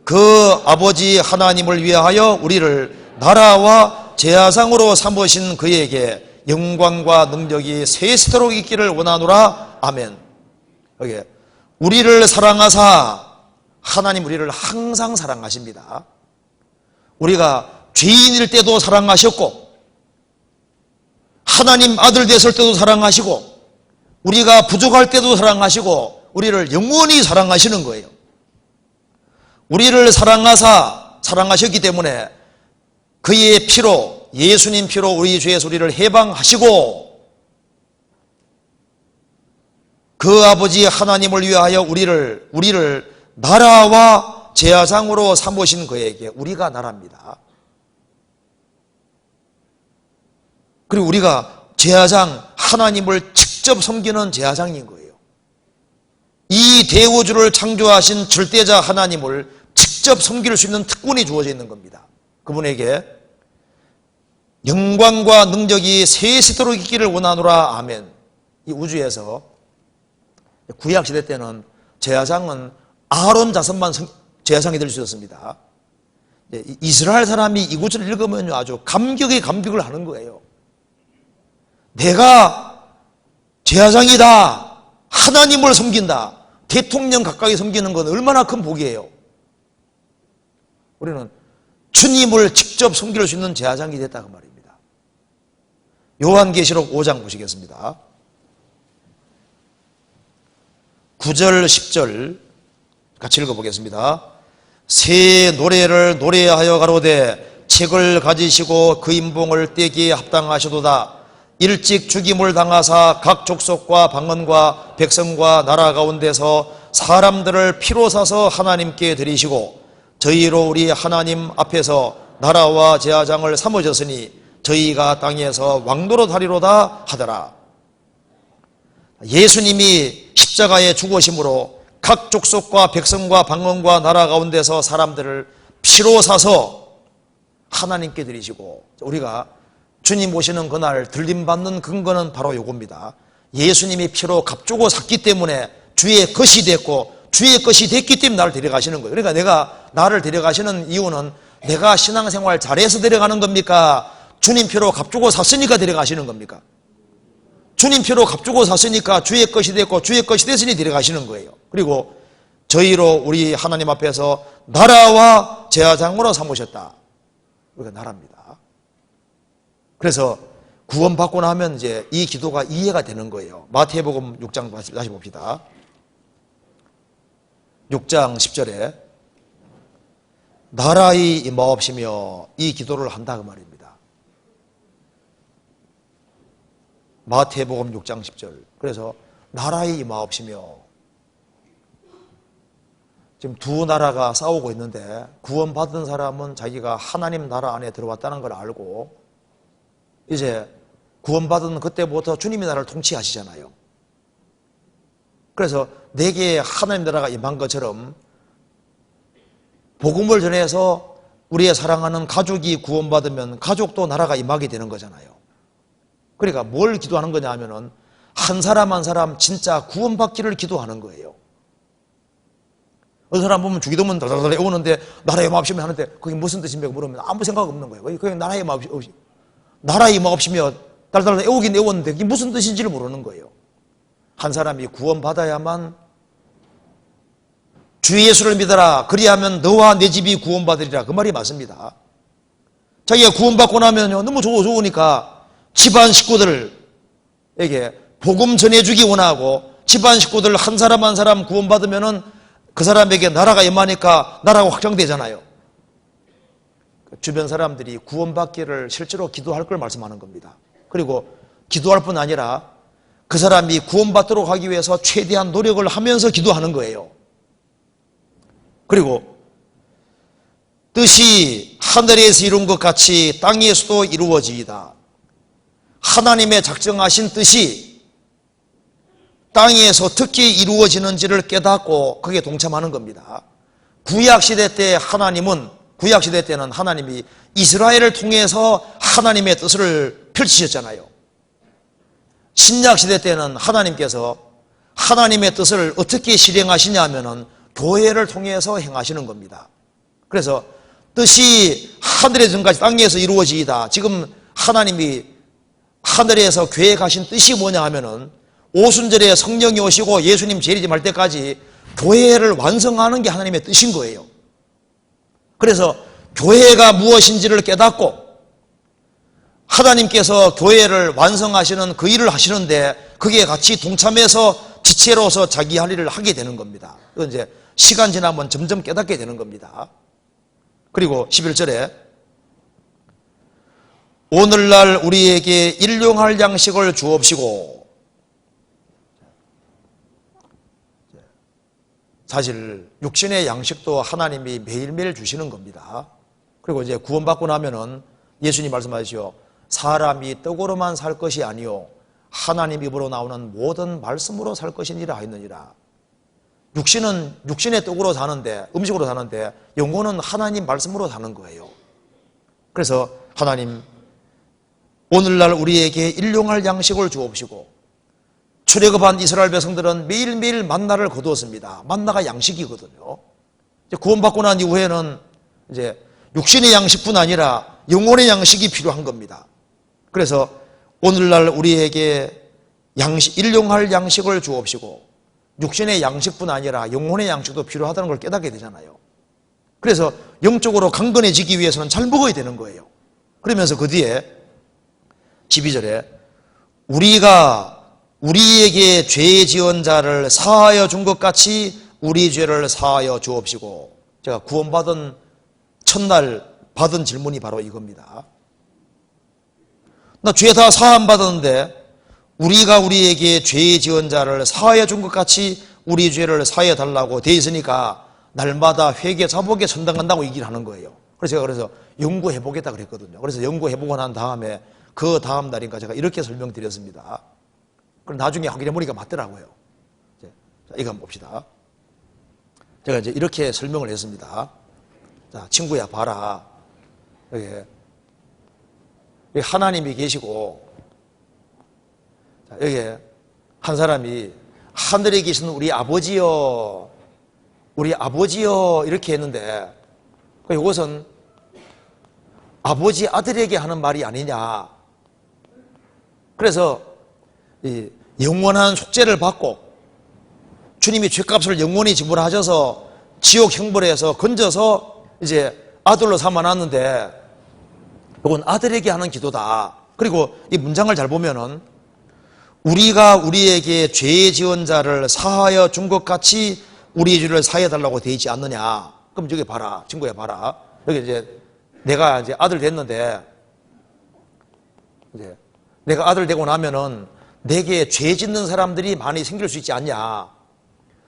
그 아버지 하나님을 위하여 우리를 나라와 제사장으로 삼으신 그에게 영광과 능력이 세세토록 있기를 원하노라. 아멘. 여기 우리를 사랑하사 하나님 우리를 항상 사랑하십니다. 우리가 죄인일 때도 사랑하셨고 하나님 아들 됐을 때도 사랑하시고 우리가 부족할 때도 사랑하시고 우리를 영원히 사랑하시는 거예요. 우리를 사랑하셨기 때문에 그의 피로 예수님 피로 우리 죄의 소리를 해방하시고 그 아버지 하나님을 위하여 우리를 나라와 제사장으로 삼으신 그에게 우리가 나라입니다. 그리고 우리가 제사장, 하나님을 직접 섬기는 제사장인 거예요. 이 대우주를 창조하신 절대자 하나님을 직접 섬길 수 있는 특권이 주어져 있는 겁니다. 그분에게 영광과 능력이 세세토록 있기를 원하노라. 아멘. 이 우주에서 구약시대 때는 제사장은 아론 자손만 제사장이 될 수 있었습니다. 이스라엘 사람이 이 구절을 읽으면 아주 감격에 감격을 하는 거예요. 내가 제사장이다, 하나님을 섬긴다, 대통령 가까이 섬기는 건 얼마나 큰 복이에요. 우리는 주님을 직접 섬길 수 있는 제사장이 됐다 그 말입니다. 요한계시록 5장 보시겠습니다. 9절 10절 같이 읽어보겠습니다. 새 노래를 노래하여 가로되 책을 가지시고 그 인봉을 떼기에 합당하셔도다. 일찍 죽임을 당하사 각 족속과 방언과 백성과 나라 가운데서 사람들을 피로 사서 하나님께 드리시고 저희로 우리 하나님 앞에서 나라와 제사장을 삼으셨으니 저희가 땅에서 왕노릇 하리로다 하더라. 예수님이 십자가에 죽으심으로 각 족속과 백성과 방언과 나라 가운데서 사람들을 피로 사서 하나님께 드리시고, 우리가 주님 오시는 그날 들림받는 근거는 바로 요겁니다. 예수님이 피로 값주고 샀기 때문에 주의 것이 됐고, 주의 것이 됐기 때문에 나를 데려가시는 거예요. 그러니까 나를 데려가시는 이유는 내가 신앙생활 잘해서 데려가는 겁니까? 주님 피로 값주고 샀으니까 데려가시는 겁니까? 주님 피로 값주고 샀으니까 주의 것이 됐고 주의 것이 됐으니 데려가시는 거예요. 그리고 저희로 우리 하나님 앞에서 나라와 제사장으로 삼으셨다. 우리가 나라입니다. 그래서 구원받고 나면 이제 이 기도가 이해가 되는 거예요. 마태복음 6장 다시 봅시다. 6장 10절에 나라의 임하옵시며 이 기도를 한다 그 말입니다. 마태복음 6장 10절. 그래서 나라의 임하옵시며, 지금 두 나라가 싸우고 있는데 구원받은 사람은 자기가 하나님 나라 안에 들어왔다는 걸 알고 이제 구원받은 그때부터 주님이 나라를 통치하시잖아요. 그래서 내게 하나님 나라가 임한 것처럼 복음을 전해서 우리의 사랑하는 가족이 구원받으면 가족도 나라가 임하게 되는 거잖아요. 그러니까 뭘 기도하는 거냐 하면은 한 사람 한 사람 진짜 구원받기를 기도하는 거예요. 어떤 사람 보면 주기도문 달달달 외우는데 나라의 마옵시며 하는데 그게 무슨 뜻입니까? 물으면 아무 생각 없는 거예요. 그게 나라의 마옵시며 달달달 외우긴 외웠는데 그게 무슨 뜻인지를 모르는 거예요. 한 사람이 구원받아야만 주 예수를 믿어라. 그리하면 너와 내 집이 구원받으리라. 그 말이 맞습니다. 자기가 구원받고 나면요 너무 좋으니까 집안 식구들에게 복음 전해주기 원하고 집안 식구들 한 사람 한 사람 구원받으면은 그 사람에게 나라가 임하니까 나라가 확장되잖아요. 주변 사람들이 구원받기를 실제로 기도할 걸 말씀하는 겁니다. 그리고 기도할 뿐 아니라 그 사람이 구원받도록 하기 위해서 최대한 노력을 하면서 기도하는 거예요. 그리고 뜻이 하늘에서 이룬 것 같이 땅에서도 이루어지이다. 하나님의 작정하신 뜻이 땅에서 어떻게 이루어지는지를 깨닫고 거기에 동참하는 겁니다. 구약시대 때는 하나님이 이스라엘을 통해서 하나님의 뜻을 펼치셨잖아요. 신약시대 때는 하나님께서 하나님의 뜻을 어떻게 실행하시냐 하면은 교회를 통해서 행하시는 겁니다. 그래서 뜻이 하늘의 전까지 땅에서 이루어지이다. 지금 하나님이 하늘에서 계획하신 뜻이 뭐냐 하면은 오순절에 성령이 오시고 예수님 재림할 때까지 교회를 완성하는 게 하나님의 뜻인 거예요. 그래서 교회가 무엇인지를 깨닫고 하나님께서 교회를 완성하시는 그 일을 하시는데 그게 같이 동참해서 지체로서 자기 할 일을 하게 되는 겁니다. 그건 이제 시간 지나면 점점 깨닫게 되는 겁니다. 그리고 11절에 오늘날 우리에게 일용할 양식을 주옵시고, 사실 육신의 양식도 하나님이 매일매일 주시는 겁니다. 그리고 이제 구원받고 나면은 예수님 말씀하시죠. 사람이 떡으로만 살 것이 아니요 하나님 입으로 나오는 모든 말씀으로 살 것이니라 하였느니라. 육신은 육신의 떡으로 사는데, 음식으로 사는데 영혼은 하나님 말씀으로 사는 거예요. 그래서 하나님 오늘날 우리에게 일용할 양식을 주옵시고, 출애굽한 이스라엘 백성들은 매일매일 만나를 거두었습니다. 만나가 양식이거든요. 이제 구원받고 난 이후에는 이제 육신의 양식뿐 아니라 영혼의 양식이 필요한 겁니다. 그래서 오늘날 우리에게 일용할 양식을 주옵시고, 육신의 양식뿐 아니라 영혼의 양식도 필요하다는 걸 깨닫게 되잖아요. 그래서 영적으로 강건해지기 위해서는 잘 먹어야 되는 거예요. 그러면서 그 뒤에 12절에 우리가 우리에게 죄 지은 자를 사하여 준 것 같이 우리 죄를 사하여 주옵시고, 제가 구원받은 첫날 받은 질문이 바로 이겁니다. 나 죄 다 사함 받았는데 우리가 우리에게 죄 지은 자를 사하여 준 것 같이 우리 죄를 사하여 달라고 돼 있으니까 날마다 회개 자복에 선당한다고 얘기를 하는 거예요. 그래서 제가 연구해 보겠다 그랬거든요. 그래서 연구해 보고 난 다음에 그 다음 날인가 제가 이렇게 설명드렸습니다. 그럼 나중에 확인해 보니까 맞더라고요. 자, 이거 한번 봅시다. 제가 이제 이렇게 설명을 했습니다. 자, 친구야 봐라. 여기 하나님이 계시고, 자, 여기 한 사람이 하늘에 계신 우리 아버지여, 우리 아버지여 이렇게 했는데, 이것은 아버지 아들에게 하는 말이 아니냐. 그래서 이 영원한 속죄를 받고 주님이 죄값을 영원히 지불하셔서 지옥 형벌에서 건져서 이제 아들로 삼아놨는데, 이건 아들에게 하는 기도다. 그리고 이 문장을 잘 보면은 우리가 우리에게 죄 지은 자를 사하여 준 것 같이 우리 죄를 사하여 달라고 되어 있지 않느냐. 그럼 저기 봐라, 친구야 봐라. 여기 이제 내가 이제 아들 됐는데, 이제 내가 아들 되고 나면은 내게 죄 짓는 사람들이 많이 생길 수 있지 않냐.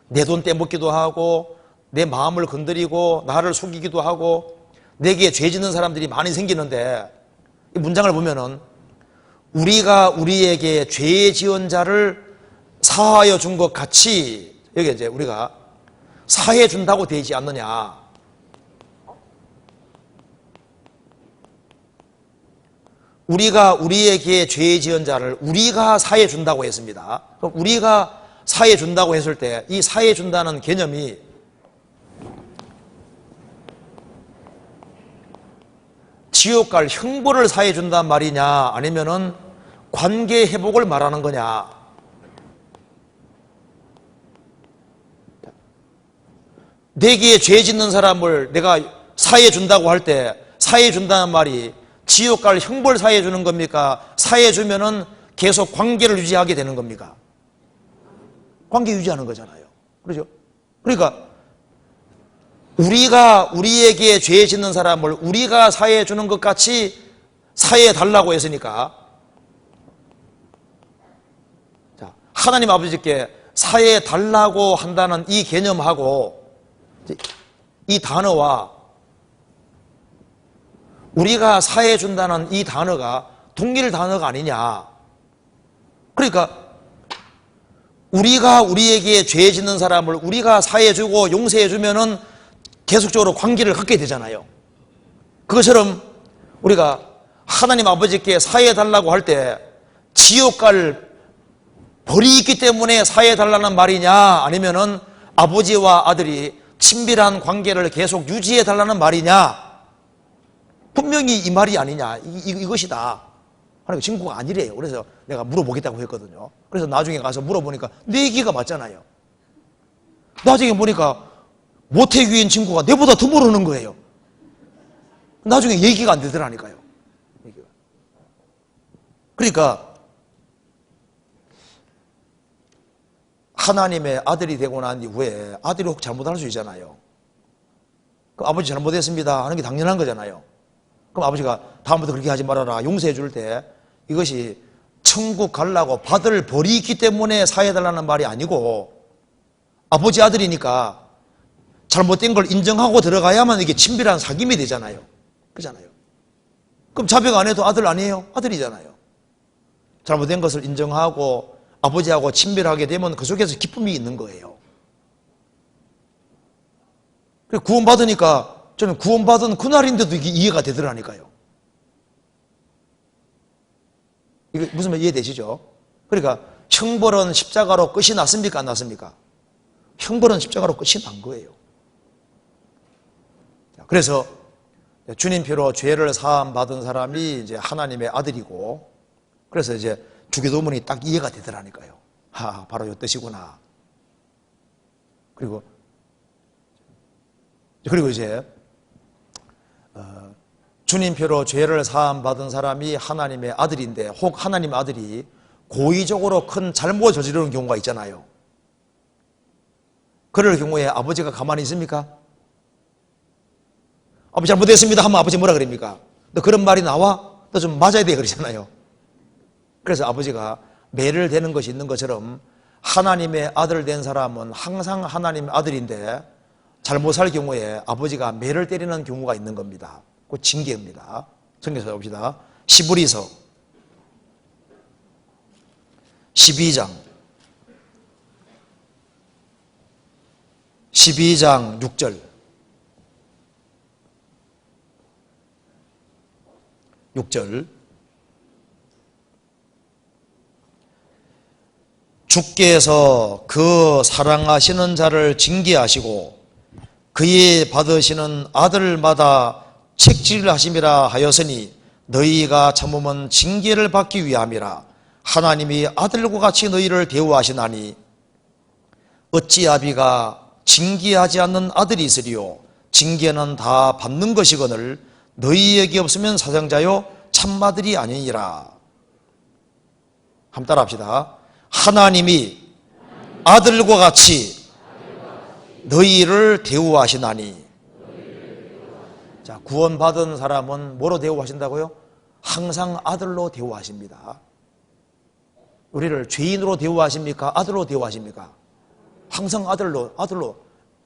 내 돈 떼먹기도 하고 내 마음을 건드리고 나를 속이기도 하고 내게 죄 짓는 사람들이 많이 생기는데, 이 문장을 보면은 우리가 우리에게 죄 지은 자를 사하여 준 것 같이, 여기 이제 우리가 사해 준다고 되어 있지 않느냐. 우리가 우리에게 죄 지은 자를 우리가 사해 준다고 했습니다. 그럼 우리가 사해 준다고 했을 때 이 사해 준다는 개념이 지옥 갈 형벌을 사해 준단 말이냐, 아니면은 관계 회복을 말하는 거냐. 내게 죄 짓는 사람을 내가 사해 준다고 할 때 사해 준다는 말이 지옥 갈 형벌 사해 주는 겁니까? 사해 주면은 계속 관계를 유지하게 되는 겁니까? 관계 유지하는 거잖아요. 그렇죠? 그러니까 우리가 우리에게 죄 짓는 사람을 우리가 사해 주는 것 같이 사해 달라고 했으니까, 자, 하나님 아버지께 사해 달라고 한다는 이 개념하고 이 단어와 우리가 사해 준다는 이 단어가 동일 단어가 아니냐. 그러니까 우리가 우리에게 죄 짓는 사람을 우리가 사해 주고 용서해 주면은 계속적으로 관계를 갖게 되잖아요. 그것처럼 우리가 하나님 아버지께 사해 달라고 할 때 지옥 갈 벌이 있기 때문에 사해 달라는 말이냐, 아니면은 아버지와 아들이 친밀한 관계를 계속 유지해 달라는 말이냐. 분명히 이 말이 아니냐, 이것이다. 하니까 친구가 아니래요. 그래서 내가 물어보겠다고 했거든요. 그래서 나중에 가서 물어보니까 내 얘기가 맞잖아요. 나중에 보니까 모태귀인 친구가 내보다 더 모르는 거예요. 나중에 얘기가 안 되더라니까요. 그러니까 하나님의 아들이 되고 난 이후에 아들이 혹 잘못할 수 있잖아요. 그 아버지 잘못했습니다 하는 게 당연한 거잖아요. 그럼 아버지가 다음부터 그렇게 하지 말아라 용서해 줄 때 이것이 천국 가려고 받을 벌이 있기 때문에 사해달라는 말이 아니고, 아버지 아들이니까 잘못된 걸 인정하고 들어가야만 이게 친밀한 사귐이 되잖아요. 그렇잖아요. 그럼 자백 안 해도 아들 아니에요? 아들이잖아요. 잘못된 것을 인정하고 아버지하고 친밀하게 되면 그 속에서 기쁨이 있는 거예요. 구원받으니까 저는 구원받은 그날인데도 이게 이해가 되더라니까요. 이거 무슨 말 이해되시죠? 그러니까 형벌은 십자가로 끝이 났습니까? 안 났습니까? 형벌은 십자가로 끝이 난 거예요. 그래서 주님 피로 죄를 사함 받은 사람이 이제 하나님의 아들이고, 그래서 이제 주기도문이 딱 이해가 되더라니까요. 바로 이 뜻이구나. 그리고 이제 주님 피로 죄를 사함 받은 사람이 하나님의 아들인데, 혹 하나님의 아들이 고의적으로 큰 잘못을 저지르는 경우가 있잖아요. 그럴 경우에 아버지가 가만히 있습니까? 아버지 잘못했습니다 하면 아버지 뭐라 그럽니까? 너 그런 말이 나와? 너 좀 맞아야 돼 그러잖아요. 그래서 아버지가 매를 대는 것이 있는 것처럼 하나님의 아들 된 사람은 항상 하나님의 아들인데 잘못 살 경우에 아버지가 매를 때리는 경우가 있는 겁니다. 그 징계입니다. 성경에서 봅시다. 시브리서 12장 6절 6절 주께서 그 사랑하시는 자를 징계하시고 그의 받으시는 아들마다 책질을 하심이라 하였으니 너희가 참으면 징계를 받기 위함이라. 하나님이 아들과 같이 너희를 대우하시나니 어찌 아비가 징계하지 않는 아들이 있으리요. 징계는 다 받는 것이거늘 너희에게 없으면 사생자요 참마들이 아니니라. 한번 따라 합시다. 하나님이 아들과 같이 너희를 대우하시나니. 자, 구원받은 사람은 뭐로 대우하신다고요? 항상 아들로 대우하십니다. 우리를 죄인으로 대우하십니까? 아들로 대우하십니까? 항상 아들로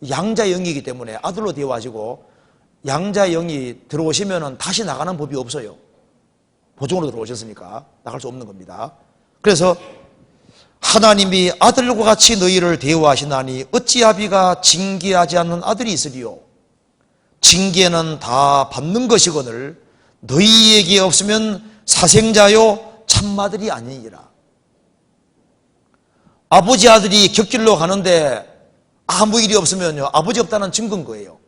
양자 영이기 때문에 아들로 대우하시고, 양자 영이 들어오시면 다시 나가는 법이 없어요. 보증으로 들어오셨으니까 나갈 수 없는 겁니다. 그래서 하나님이 아들과 같이 너희를 대우하시나니 어찌 아비가 징계하지 않는 아들이 있으리요. 징계는 다 받는 것이거늘 너희에게 없으면 사생자요 참마들이 아니니라. 아버지 아들이 곁길로 가는데 아무 일이 없으면요, 아버지 없다는 증거인 거예요.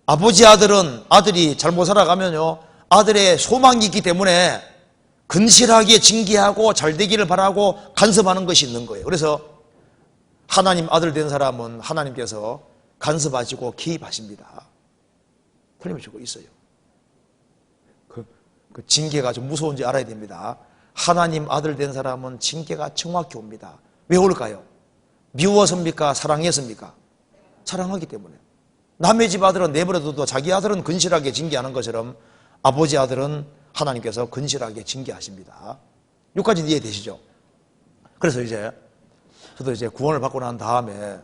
아버지 아들이 잘못 살아가면요, 아들의 소망이 있기 때문에 근실하게 징계하고 잘되기를 바라고 간섭하는 것이 있는 거예요. 그래서 하나님 아들 된 사람은 하나님께서 간섭하시고 개입하십니다. 틀림없이 있어요. 그 징계가 좀 무서운지 알아야 됩니다. 하나님 아들 된 사람은 징계가 정확히 옵니다. 왜 올까요? 미워서입니까? 사랑했습니까? 사랑하기 때문에. 남의 집 아들은 내버려둬도 자기 아들은 근실하게 징계하는 것처럼 아버지 아들은 하나님께서 근실하게 징계하십니다. 여기까지 이해되시죠? 그래서 저도 구원을 받고 난 다음에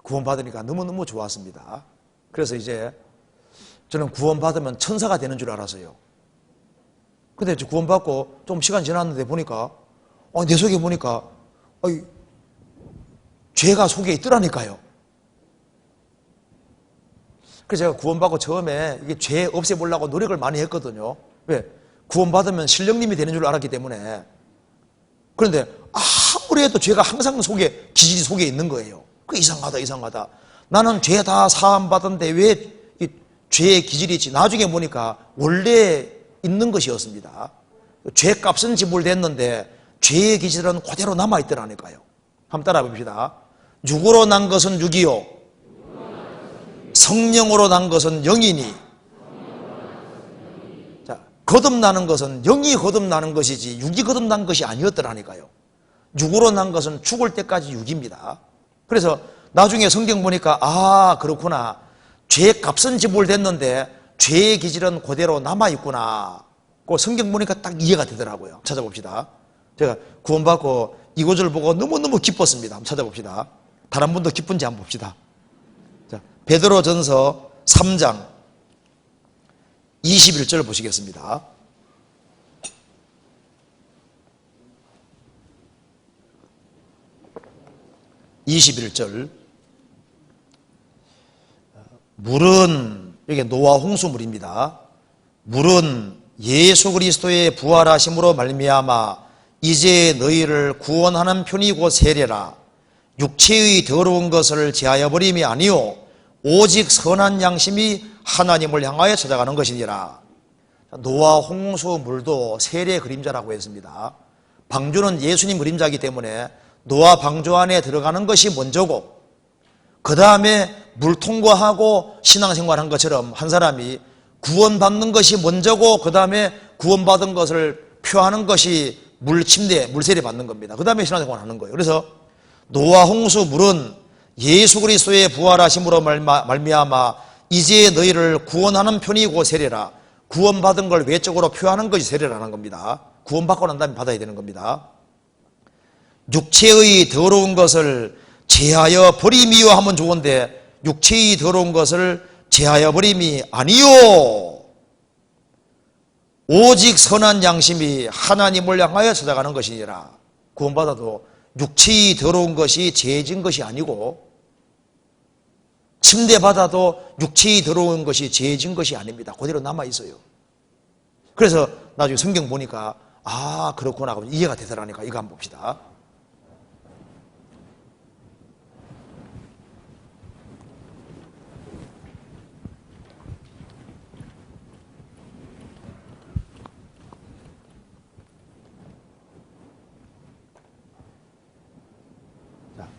구원받으니까 너무너무 좋았습니다. 그래서 저는 구원받으면 천사가 되는 줄 알았어요. 근데 구원받고 좀 시간 지났는데 보니까 내 속에 보니까 죄가 속에 있더라니까요. 그래서 제가 구원받고 처음에 이게 죄 없애보려고 노력을 많이 했거든요. 왜? 구원받으면 신령님이 되는 줄 알았기 때문에. 그런데 아무리 해도 죄가 항상 기질이 속에 있는 거예요. 이상하다. 나는 죄 다 사함 받았는데 왜 이 죄의 기질이 있지? 나중에 보니까 원래 있는 것이었습니다. 죄값은 지불됐는데 죄의 기질은 그대로 남아있더라니까요. 한번 따라 봅시다. 육으로 난 것은 육이요, 성령으로 난 것은 영이니. 자, 거듭나는 것은 영이 거듭나는 것이지 육이 거듭난 것이 아니었더라니까요. 육으로 난 것은 죽을 때까지 육입니다. 그래서 나중에 성경 보니까 그렇구나. 죄값은 지불됐는데 죄의 기질은 그대로 남아있구나. 그 성경 보니까 딱 이해가 되더라고요. 찾아봅시다. 제가 구원받고 이곳을 보고 너무너무 기뻤습니다. 한번 찾아봅시다. 다른 분도 기쁜지 한번 봅시다. 베드로전서 3장 21절 보시겠습니다. (21절) 물은, 이게 노아 홍수물입니다. 물은 예수 그리스도의 부활하심으로 말미암아 이제 너희를 구원하는 편이 곧 세례라. 육체의 더러운 것을 제하여 버림이 아니요 오직 선한 양심이 하나님을 향하여 찾아가는 것이니라. 노아 홍수물도 세례의 그림자라고 했습니다. 방주는 예수님 그림자이기 때문에 노아 방주 안에 들어가는 것이 먼저고, 그 다음에 물 통과하고 신앙생활한 것처럼 한 사람이 구원받는 것이 먼저고, 그 다음에 구원받은 것을 표하는 것이 물침대, 물세례 받는 겁니다. 그 다음에 신앙생활 하는 거예요. 그래서 노아 홍수 물은 예수 그리스도의 부활하심으로 말미암아 이제 너희를 구원하는 편이고 세례라. 구원받은 걸 외적으로 표하는 것이 세례라는 겁니다. 구원받고 난 다음에 받아야 되는 겁니다. 육체의 더러운 것을 제하여 버림이요 하면 좋은데, 육체의 더러운 것을 제하여 버림이 아니요 오직 선한 양심이 하나님을 향하여 찾아가는 것이니라. 구원받아도 육체의 더러운 것이 죄진 것이 아니고, 침대받아도 육체의 더러운 것이 죄진 것이 아닙니다. 그대로 남아있어요. 그래서 나중에 성경 보니까 아 그렇구나 하고 이해가 되더라니까. 이거 한번 봅시다.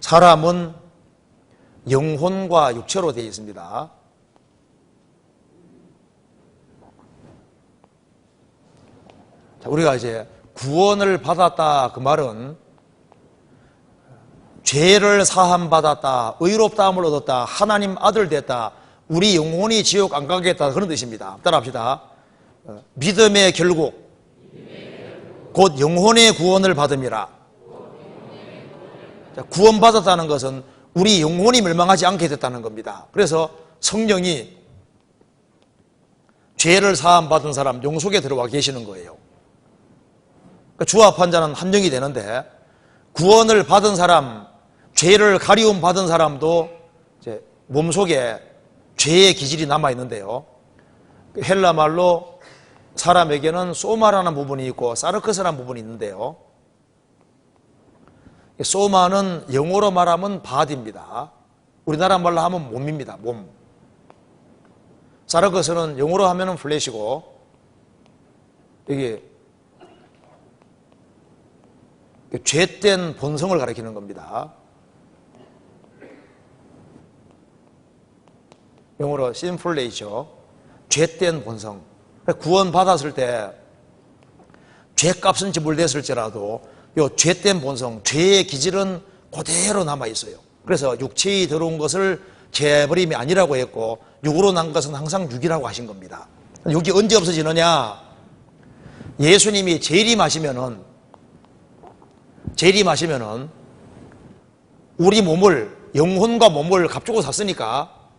사람은 영혼과 육체로 되어 있습니다. 자, 우리가 이제 구원을 받았다, 그 말은 죄를 사함 받았다, 의롭다함을 얻었다, 하나님 아들 됐다, 우리 영혼이 지옥 안 가겠다, 그런 뜻입니다. 따라합시다. 믿음의 결국 곧 영혼의 구원을 받음이라. 구원받았다는 것은 우리 영혼이 멸망하지 않게 됐다는 겁니다. 그래서 성령이 죄를 사함받은 사람 영속에 들어와 계시는 거예요. 주합한 자는 한 영이 되는데, 구원을 받은 사람, 죄를 가리움 받은 사람도 이제 몸속에 죄의 기질이 남아있는데요, 헬라 말로 사람에게는 소마라는 부분이 있고 사르크스라는 부분이 있는데요, 소마는 영어로 말하면 바디입니다. 우리나라 말로 하면 몸입니다. 몸. 사르크스는 영어로 하면 플래시고, 이게 죄된 본성을 가리키는 겁니다. 영어로 sinful nature, 죄된 본성. 구원 받았을 때 죄값은 지불됐을지라도 이 죄된 본성, 죄의 기질은 그대로 남아 있어요. 그래서 육체의 더러운 것을 제버림이 아니라고 했고, 육으로 난 것은 항상 육이라고 하신 겁니다. 육이 언제 없어지느냐? 예수님이 재림하시면은 우리 몸을, 영혼과 몸을 값주고 샀으니까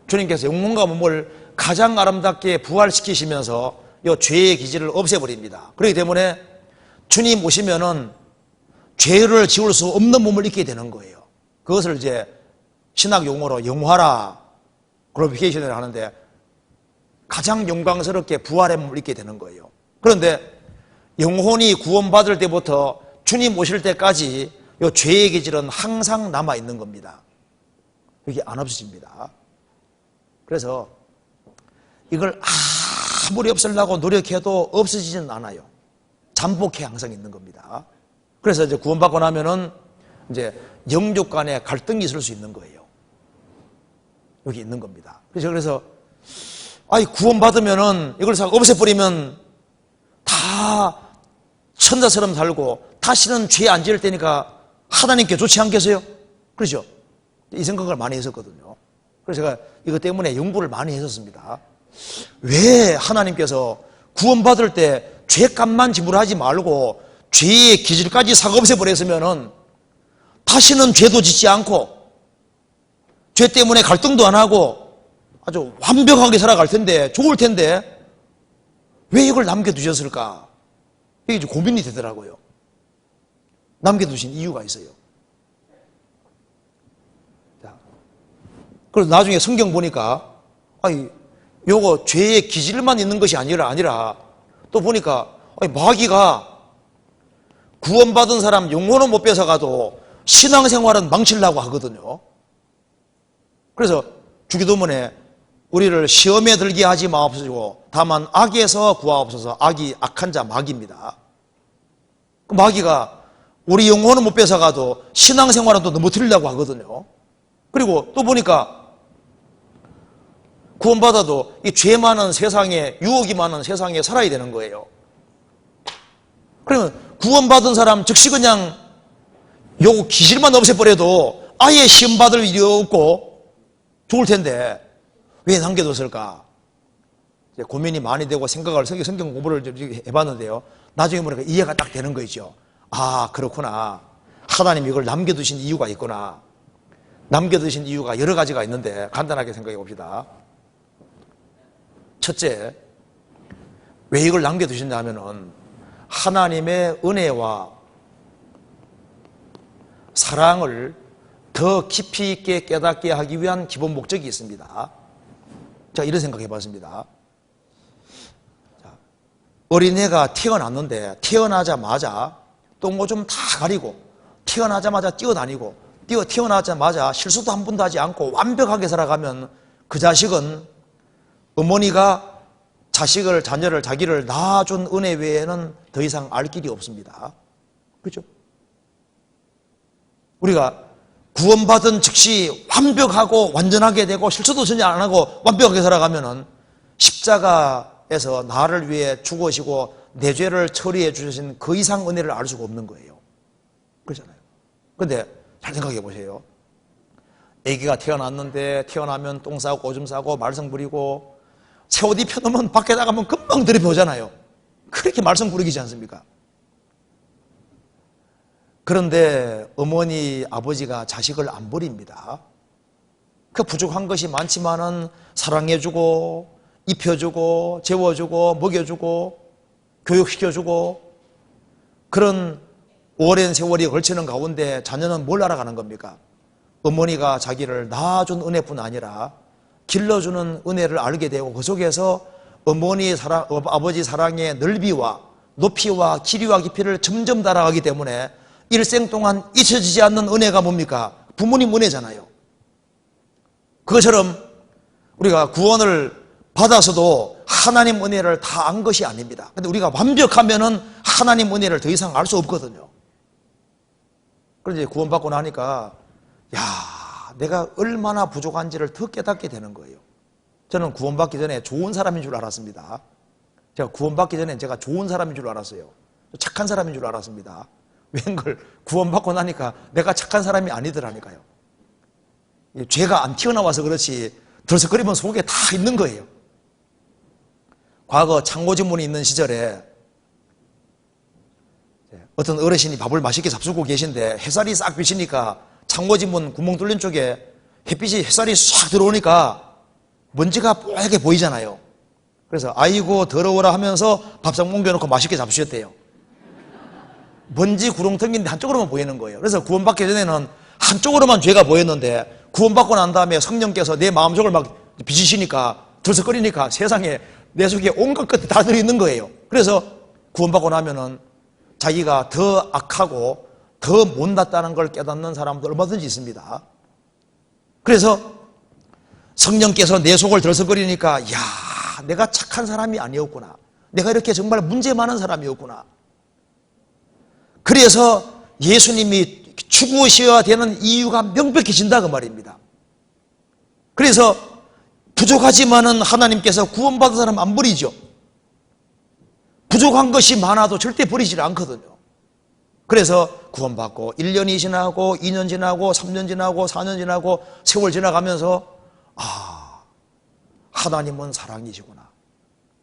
주님께서 영혼과 몸을 가장 아름답게 부활시키시면서 이 죄의 기질을 없애버립니다. 그렇기 때문에 주님 오시면은 죄를 지울 수 없는 몸을 입게 되는 거예요. 그것을 이제 신학 용어로 영화라 글로리피케이션을 하는데, 가장 영광스럽게 부활의 몸을 입게 되는 거예요. 그런데 영혼이 구원받을 때부터 주님 오실 때까지 이 죄의 기질은 항상 남아 있는 겁니다. 이게 안 없어집니다. 그래서 이걸 아무리 없애려고 노력해도 없어지지는 않아요. 잠복해 항상 있는 겁니다. 그래서 이제 구원받고 나면은 이제 영육 간에 갈등이 있을 수 있는 거예요. 여기 있는 겁니다. 그래서 구원받으면은 이걸 없애버리면 다 천사처럼 살고 다시는 죄 안 지을 테니까 하나님께 좋지 않겠어요? 그렇죠? 이 생각을 많이 했었거든요. 그래서 제가 이것 때문에 연구를 많이 했었습니다. 왜 하나님께서 구원받을 때 죄값만 지불하지 말고 죄의 기질까지 싹 없애버렸으면은 다시는 죄도 짓지 않고 죄 때문에 갈등도 안 하고 아주 완벽하게 살아갈 텐데, 좋을 텐데 왜 이걸 남겨두셨을까? 이게 좀 고민이 되더라고요. 남겨두신 이유가 있어요. 그래서 나중에 성경 보니까 요거 죄의 기질만 있는 것이 아니라 또 보니까 마귀가 구원받은 사람 영혼은 못 뺏어가도 신앙생활은 망치려고 하거든요. 그래서 주기도문에 우리를 시험에 들게 하지 마옵소서 다만 악에서 구하옵소서. 악이 악한 자 마귀입니다. 그 마귀가 우리 영혼은 못 뺏어가도 신앙생활은 또 넘어뜨리려고 하거든요. 그리고 또 보니까 구원받아도 이 죄 많은 세상에, 유혹이 많은 세상에 살아야 되는 거예요. 그러면 구원받은 사람 즉시 그냥 요 기질만 없애버려도 아예 시험받을 일이 없고 좋을 텐데 왜 남겨뒀을까? 고민이 많이 되고 성경 공부를 해봤는데요. 나중에 보니까 이해가 딱 되는 거죠. 아, 그렇구나. 하나님이 이걸 남겨두신 이유가 있구나. 남겨두신 이유가 여러 가지가 있는데 간단하게 생각해 봅시다. 첫째, 왜 이걸 남겨두신다 하면은 하나님의 은혜와 사랑을 더 깊이 있게 깨닫게 하기 위한 기본 목적이 있습니다. 자, 이런 생각해 봤습니다. 어린애가 태어났는데 태어나자마자 똥오 좀 다 가리고 태어나자마자 뛰어다니고 태어나자마자 실수도 한 번도 하지 않고 완벽하게 살아가면 그 자식은 어머니가 자기를 낳아준 은혜 외에는 더 이상 알 길이 없습니다. 그렇죠? 우리가 구원받은 즉시 완벽하고 완전하게 되고 실수도 전혀 안 하고 완벽하게 살아가면은 십자가에서 나를 위해 죽으시고 내 죄를 처리해 주신 그 이상 은혜를 알 수가 없는 거예요. 그렇잖아요. 그런데 잘 생각해 보세요. 아기가 태어났는데 태어나면 똥 싸고 오줌 싸고 말썽 부리고 새 옷 입혀놓으면 밖에 나가면 금방 들이펴오잖아요. 그렇게 말썽 부리기지 않습니까? 그런데 어머니, 아버지가 자식을 안 버립니다. 그 부족한 것이 많지만은 사랑해주고 입혀주고 재워주고 먹여주고 교육시켜주고 그런 오랜 세월이 걸치는 가운데 자녀는 뭘 알아가는 겁니까? 어머니가 자기를 낳아준 은혜뿐 아니라 길러주는 은혜를 알게 되고 그 속에서 어머니의 사랑, 아버지 사랑의 넓이와 높이와 길이와 깊이를 점점 달아가기 때문에 일생 동안 잊혀지지 않는 은혜가 뭡니까? 부모님 은혜잖아요. 그것처럼 우리가 구원을 받아서도 하나님 은혜를 다 안 것이 아닙니다. 근데 우리가 완벽하면은 하나님 은혜를 더 이상 알 수 없거든요. 그런데 구원받고 나니까 내가 얼마나 부족한지를 더 깨닫게 되는 거예요. 저는 구원받기 전에 좋은 사람인 줄 알았습니다. 제가 구원받기 전에 제가 좋은 사람인 줄 알았어요. 착한 사람인 줄 알았습니다. 웬걸 구원받고 나니까 내가 착한 사람이 아니더라니까요. 죄가 안 튀어나와서 그렇지 들썩거리면 속에 다 있는 거예요. 과거 창고지문이 있는 시절에 어떤 어르신이 밥을 맛있게 잡수고 계신데 햇살이 싹 비치니까 창고지문 구멍 뚫린 쪽에 햇살이 싹 들어오니까 먼지가 뽀얗게 보이잖아요. 그래서 아이고 더러워라 하면서 밥상 옮겨놓고 맛있게 잡수셨대요. 먼지 구렁텅이인데 한쪽으로만 보이는 거예요. 그래서 구원받기 전에는 한쪽으로만 죄가 보였는데 구원받고 난 다음에 성령께서 내 마음속을 막 비치시니까 들썩거리니까 세상에 내 속에 온갖 것들이 다 들어있는 거예요. 그래서 구원받고 나면은 자기가 더 악하고 더 못났다는 걸 깨닫는 사람도 얼마든지 있습니다. 그래서 성령께서 내 속을 들썩거리니까 내가 착한 사람이 아니었구나. 내가 이렇게 정말 문제 많은 사람이었구나. 그래서 예수님이 죽으셔야 되는 이유가 명백해진다 그 말입니다. 그래서 부족하지만은 하나님께서 구원받은 사람 안 버리죠. 부족한 것이 많아도 절대 버리질 않거든요. 그래서 구원받고 1년이 지나고 2년 지나고 3년 지나고 4년 지나고 세월 지나가면서 하나님은 사랑이시구나.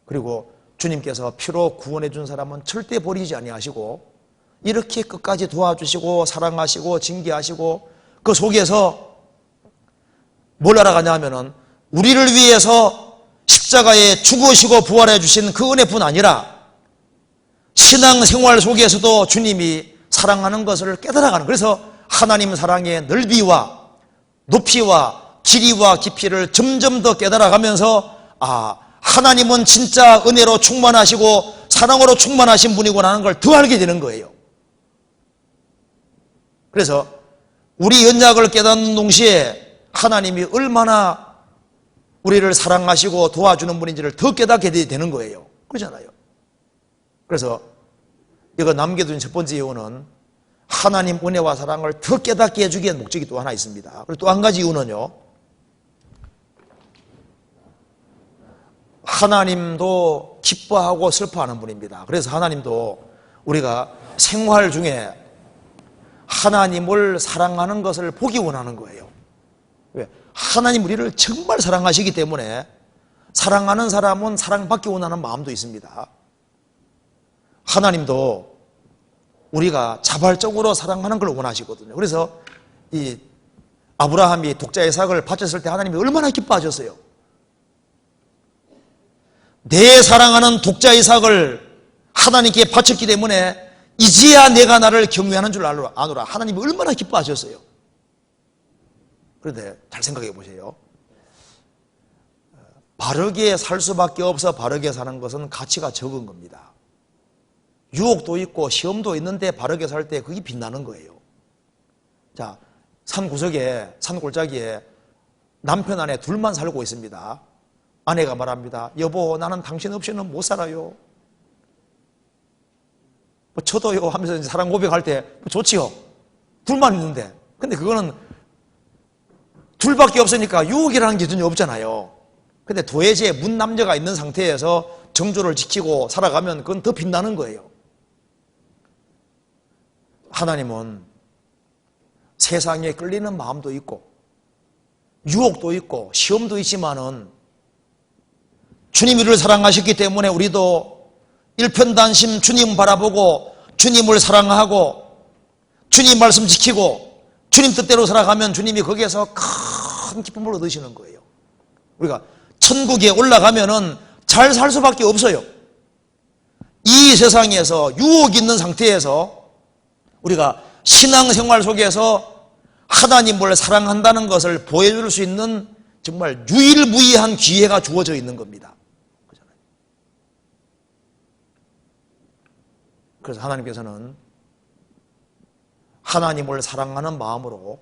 그리고 주님께서 피로 구원해 준 사람은 절대 버리지 아니하시고 이렇게 끝까지 도와주시고 사랑하시고 징계하시고 그 속에서 뭘 알아가냐 하면은 우리를 위해서 십자가에 죽으시고 부활해 주신 그 은혜뿐 아니라 신앙생활 속에서도 주님이 사랑하는 것을 깨달아가는, 그래서 하나님 사랑의 넓이와 높이와 길이와 깊이를 점점 더 깨달아가면서 하나님은 진짜 은혜로 충만하시고 사랑으로 충만하신 분이구나 하는 걸 더 알게 되는 거예요. 그래서 우리 언약을 깨닫는 동시에 하나님이 얼마나 우리를 사랑하시고 도와주는 분인지를 더 깨닫게 되는 거예요. 그러잖아요. 그래서 이거 남겨둔 첫 번째 이유는 하나님 은혜와 사랑을 더 깨닫게 해주기 위한 목적이 또 하나 있습니다. 그리고 또 한 가지 이유는요, 하나님도 기뻐하고 슬퍼하는 분입니다. 그래서 하나님도 우리가 생활 중에 하나님을 사랑하는 것을 보기 원하는 거예요. 왜? 하나님 우리를 정말 사랑하시기 때문에 사랑하는 사람은 사랑받기 원하는 마음도 있습니다. 하나님도 우리가 자발적으로 사랑하는 걸 원하시거든요. 그래서 이 아브라함이 독자 이삭을 바쳤을 때 하나님이 얼마나 기뻐하셨어요. 내 사랑하는 독자 이삭을 하나님께 바쳤기 때문에 이제야 내가 나를 경외하는 줄 아노라. 하나님이 얼마나 기뻐하셨어요. 그런데 잘 생각해 보세요. 바르게 살 수밖에 없어 바르게 사는 것은 가치가 적은 겁니다. 유혹도 있고 시험도 있는데 바르게 살 때 그게 빛나는 거예요. 자, 산 구석에, 산 골짜기에 남편 아내 둘만 살고 있습니다. 아내가 말합니다. 여보, 나는 당신 없이는 못 살아요. 저도요 하면서 사랑 고백할 때 좋지요. 둘만 있는데. 근데 그거는 둘밖에 없으니까 유혹이라는 게 전혀 없잖아요. 근데 도회지에 문 남녀가 있는 상태에서 정조를 지키고 살아가면 그건 더 빛나는 거예요. 하나님은 세상에 끌리는 마음도 있고 유혹도 있고 시험도 있지만은 주님이 우리를 사랑하셨기 때문에 우리도 일편단심 주님 바라보고 주님을 사랑하고 주님 말씀 지키고 주님 뜻대로 살아가면 주님이 거기에서 큰 기쁨을 얻으시는 거예요. 우리가 천국에 올라가면은 잘 살 수밖에 없어요. 이 세상에서 유혹이 있는 상태에서 우리가 신앙생활 속에서 하나님을 사랑한다는 것을 보여줄 수 있는 정말 유일무이한 기회가 주어져 있는 겁니다. 그래서 하나님께서는 하나님을 사랑하는 마음으로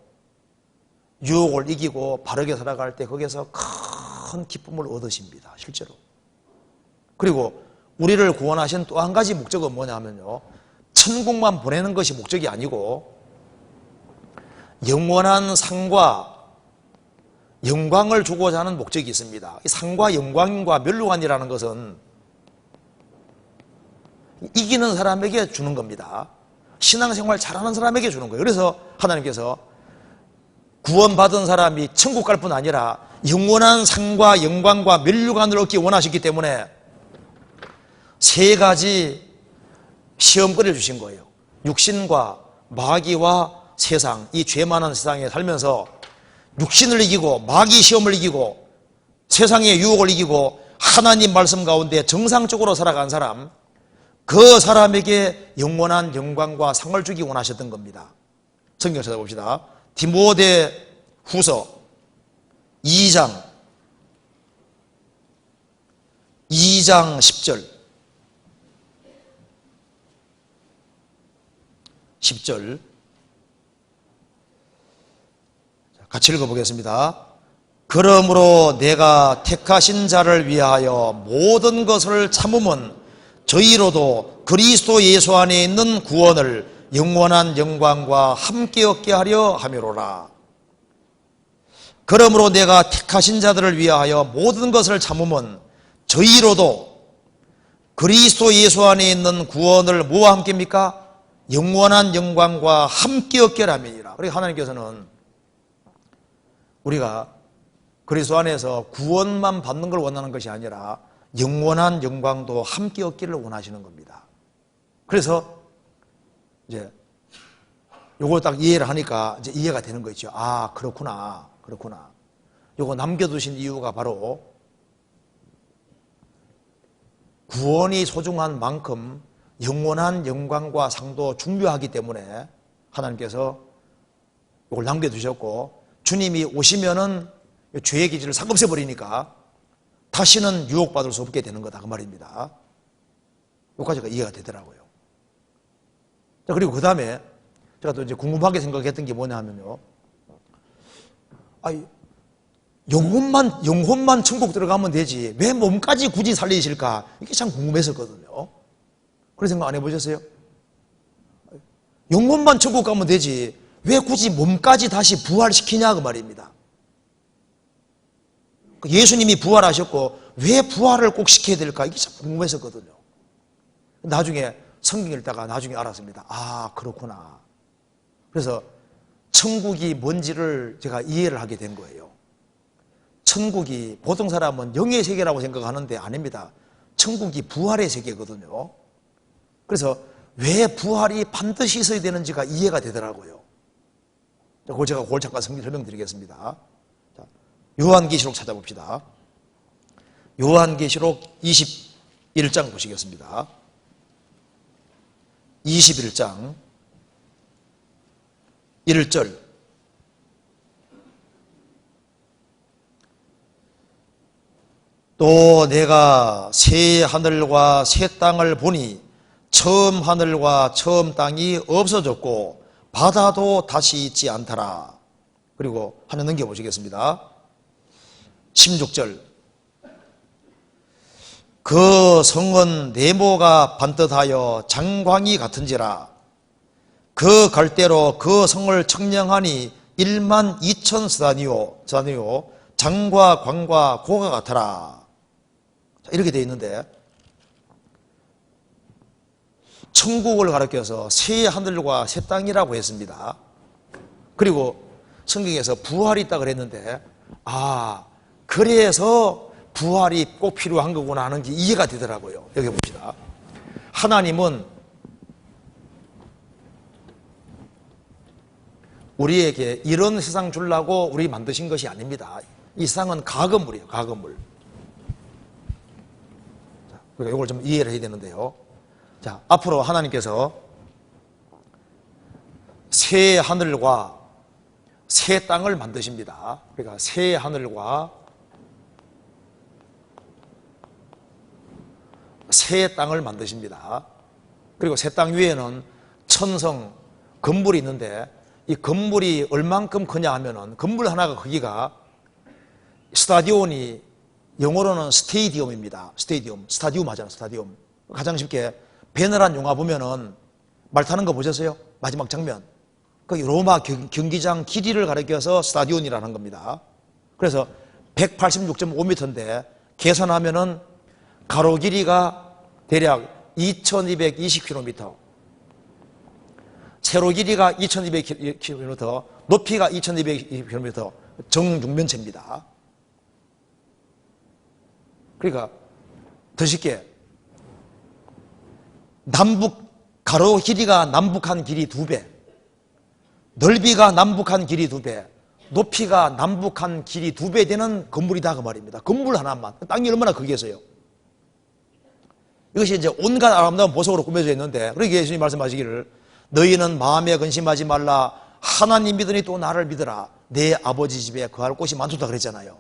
유혹을 이기고 바르게 살아갈 때 거기에서 큰 기쁨을 얻으십니다. 실제로. 그리고 우리를 구원하신 또 한 가지 목적은 뭐냐면요, 천국만 보내는 것이 목적이 아니고 영원한 상과 영광을 주고자 하는 목적이 있습니다. 이 상과 영광과 멸류관이라는 것은 이기는 사람에게 주는 겁니다. 신앙생활 잘하는 사람에게 주는 거예요. 그래서 하나님께서 구원받은 사람이 천국 갈 뿐 아니라 영원한 상과 영광과 멸류관을 얻기 원하셨기 때문에 세 가지 시험거리를 주신 거예요. 육신과 마귀와 세상, 이 죄 많은 세상에 살면서 육신을 이기고 마귀 시험을 이기고 세상의 유혹을 이기고 하나님 말씀 가운데 정상적으로 살아간 사람, 그 사람에게 영원한 영광과 상을 주기 원하셨던 겁니다. 성경 찾아봅시다. 디모데 후서 2장 10절 10절 같이 읽어보겠습니다. 그러므로 내가 택하신 자를 위하여 모든 것을 참음은 저희로도 그리스도 예수 안에 있는 구원을 영원한 영광과 함께 얻게 하려 함이로라. 그러므로 내가 택하신 자들을 위하여 모든 것을 참음은 저희로도 그리스도 예수 안에 있는 구원을 뭐와 함께입니까? 영원한 영광과 함께 얻게 함이니라. 그러니까 하나님께서는 우리가 그리스도 안에서 구원만 받는 걸 원하는 것이 아니라 영원한 영광도 함께 얻기를 원하시는 겁니다. 그래서 이제 요걸 딱 이해를 하니까 이제 이해가 되는 거 있죠. 아, 그렇구나. 요거 남겨두신 이유가 바로 구원이 소중한 만큼 영원한 영광과 상도 중요하기 때문에 하나님께서 이걸 남겨두셨고, 주님이 오시면은 죄의 기질을 싹 없애버리니까 다시는 유혹받을 수 없게 되는 거다, 그 말입니다. 여기까지가 이해가 되더라고요. 자, 그리고 그 다음에 제가 또 이제 궁금하게 생각했던 게 뭐냐 하면요, 영혼만 천국 들어가면 되지 왜 몸까지 굳이 살리실까, 이게 참 궁금했었거든요. 그런 생각 안 해보셨어요? 영혼만 천국 가면 되지 왜 굳이 몸까지 다시 부활시키냐, 그 말입니다. 예수님이 부활하셨고 왜 부활을 꼭 시켜야 될까, 이게 참 궁금했었거든요. 나중에 성경 읽다가 나중에 알았습니다. 아, 그렇구나. 그래서 천국이 뭔지를 제가 이해를 하게 된 거예요. 천국이 보통 사람은 영의 세계라고 생각하는데 아닙니다. 천국이 부활의 세계거든요. 그래서 왜 부활이 반드시 있어야 되는지가 이해가 되더라고요. 제가 그걸 잠깐 설명드리겠습니다. 요한계시록 찾아봅시다. 요한계시록 21장 보시겠습니다. 21장 1절. 또 내가 새 하늘과 새 땅을 보니 처음 하늘과 처음 땅이 없어졌고 바다도 다시 있지 않더라. 그리고 하나 넘겨보시겠습니다. 16절. 그 성은 네모가 반듯하여 장광이 같은지라. 그 갈대로 그 성을 청량하니 1만 2천 스다니오 장과 광과 고가 같아라. 이렇게 되어 있는데, 천국을 가리켜서 새 하늘과 새 땅이라고 했습니다. 그리고 성경에서 부활이 있다고 그랬는데, 아, 그래서 부활이 꼭 필요한 거구나 하는 게 이해가 되더라고요. 여기 봅시다. 하나님은 우리에게 이런 세상 주려고 우리 만드신 것이 아닙니다. 이 세상은 가건물이에요, 가건물. 그러니까 이걸 좀 이해를 해야 되는데요. 자, 앞으로 하나님께서 새 하늘과 새 땅을 만드십니다. 그러니까 새 하늘과 새 땅을 만드십니다. 그리고 새 땅 위에는 천성, 건물이 있는데, 이 건물이 얼만큼 크냐 하면은 건물 하나가 크기가 스타디온이 영어로는 스테디움입니다. 스타디움 하잖아요, 스타디움. 가장 쉽게 베네란 영화 보면은 말 타는 거 보셨어요? 마지막 장면. 그 로마 경기장 길이를 가리켜서 스타디온이라는 겁니다. 그래서 186.5m인데 계산하면은 가로 길이가 대략 2220km, 세로 길이가 2200km, 높이가 2200km, 정육면체입니다. 그러니까 더 쉽게 가로 길이가 남북한 길이 2배, 넓이가 남북한 길이 2배, 높이가 남북한 길이 2배 되는 건물이다, 그 말입니다. 건물 하나만. 땅이 얼마나 크겠어요. 이것이 이제 온갖 아름다운 보석으로 꾸며져 있는데, 그러기에 예수님이 말씀하시기를 너희는 마음에 근심하지 말라. 하나님 믿으니 또 나를 믿으라. 내 아버지 집에 거할 곳이 많다 그랬잖아요.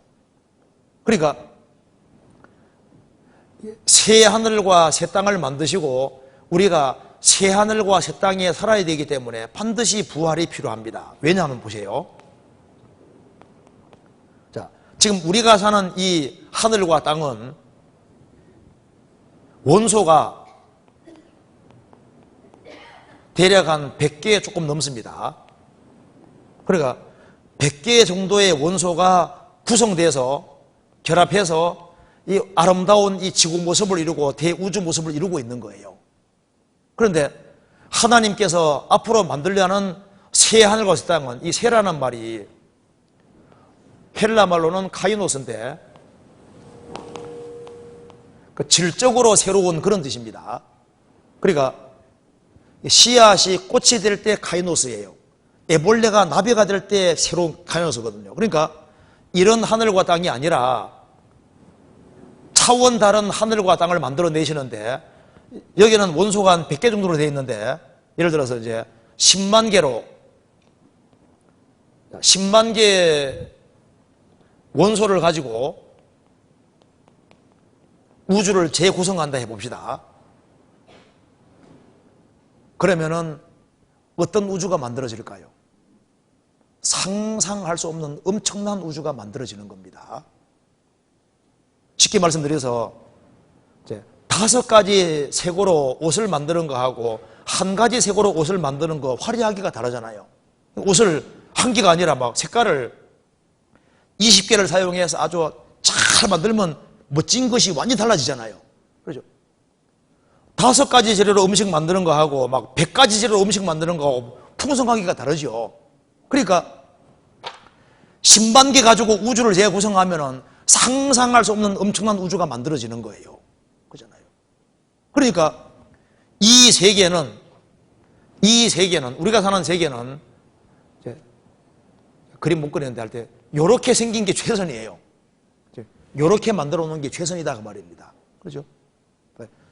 그러니까 새 하늘과 새 땅을 만드시고 우리가 새 하늘과 새 땅에 살아야 되기 때문에 반드시 부활이 필요합니다. 왜냐하면 보세요. 자, 지금 우리가 사는 이 하늘과 땅은 원소가 대략 한 100개 조금 넘습니다. 그러니까 100개 정도의 원소가 구성돼서 결합해서 이 아름다운 이 지구 모습을 이루고 대우주 모습을 이루고 있는 거예요. 그런데 하나님께서 앞으로 만들려는 새 하늘과 새 땅은, 이 새라는 말이 헬라 말로는 카이노스인데 그 질적으로 새로운 그런 뜻입니다. 그러니까 씨앗이 꽃이 될 때 카이노스예요. 애벌레가 나비가 될 때 새로운 카이노스거든요. 그러니까 이런 하늘과 땅이 아니라 차원 다른 하늘과 땅을 만들어 내시는데, 여기는 원소가 한 100개 정도로 되어 있는데, 예를 들어서 이제 10만 개 원소를 가지고 우주를 재구성한다 해봅시다. 그러면은 어떤 우주가 만들어질까요? 상상할 수 없는 엄청난 우주가 만들어지는 겁니다. 쉽게 말씀드려서 이제 5가지 색으로 옷을 만드는 거하고 1가지 색으로 옷을 만드는 거 화려하기가 다르잖아요. 옷을 한 개가 아니라 막 색깔을 20개를 사용해서 아주 잘 만들면 멋진 것이 완전히 달라지잖아요. 그렇죠? 5가지 재료로 음식 만드는 거하고 막 100가지 재료로 음식 만드는 거하고 풍성하기가 다르죠. 그러니까 10만 개 가지고 우주를 재구성하면은 상상할 수 없는 엄청난 우주가 만들어지는 거예요. 그렇잖아요. 그러니까 이 세계는 우리가 사는 세계는 이제 그림 못 그리는데 할 때 요렇게 생긴 게 최선이에요. 요렇게 만들어 놓은 게 최선이다 그 말입니다. 그렇죠?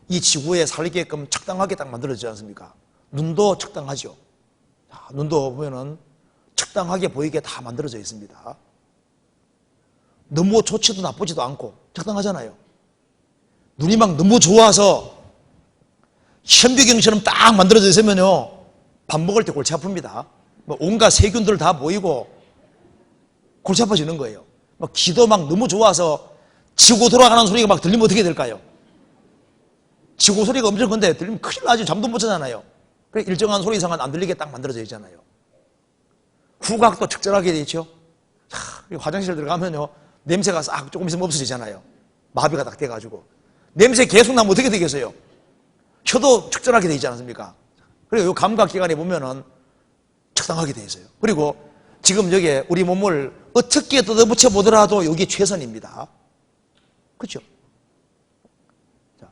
이 지구에 살게끔 적당하게 딱 만들어지지 않습니까? 눈도 적당하죠. 눈도 보면은 적당하게 보이게 다 만들어져 있습니다. 너무 좋지도 나쁘지도 않고 적당하잖아요. 눈이 막 너무 좋아서 현미경처럼 딱 만들어져 있으면요, 밥 먹을 때 골치 아픕니다. 뭐 온갖 세균들 다 보이고 골치 아파지는 거예요. 막 귀도 막 너무 좋아서 지구 돌아가는 소리가 막 들리면 어떻게 될까요? 지구 소리가 엄청 큰데 들리면 큰일 나죠. 잠도 못 자잖아요. 그래 일정한 소리 이상은 안 들리게 딱 만들어져 있잖아요. 후각도 적절하게 돼 있죠. 화장실 들어가면요, 냄새가 싹 조금 있으면 없어지잖아요. 마비가 딱 돼가지고. 냄새 계속 나면 어떻게 되겠어요? 혀도 적절하게 돼 있지 않습니까? 그리고 이 감각기관에 보면은 적당하게 돼 있어요. 그리고 지금 여기에 우리 몸을 어떻게 뜯어붙여 보더라도 여기 최선입니다. 그렇죠? 자,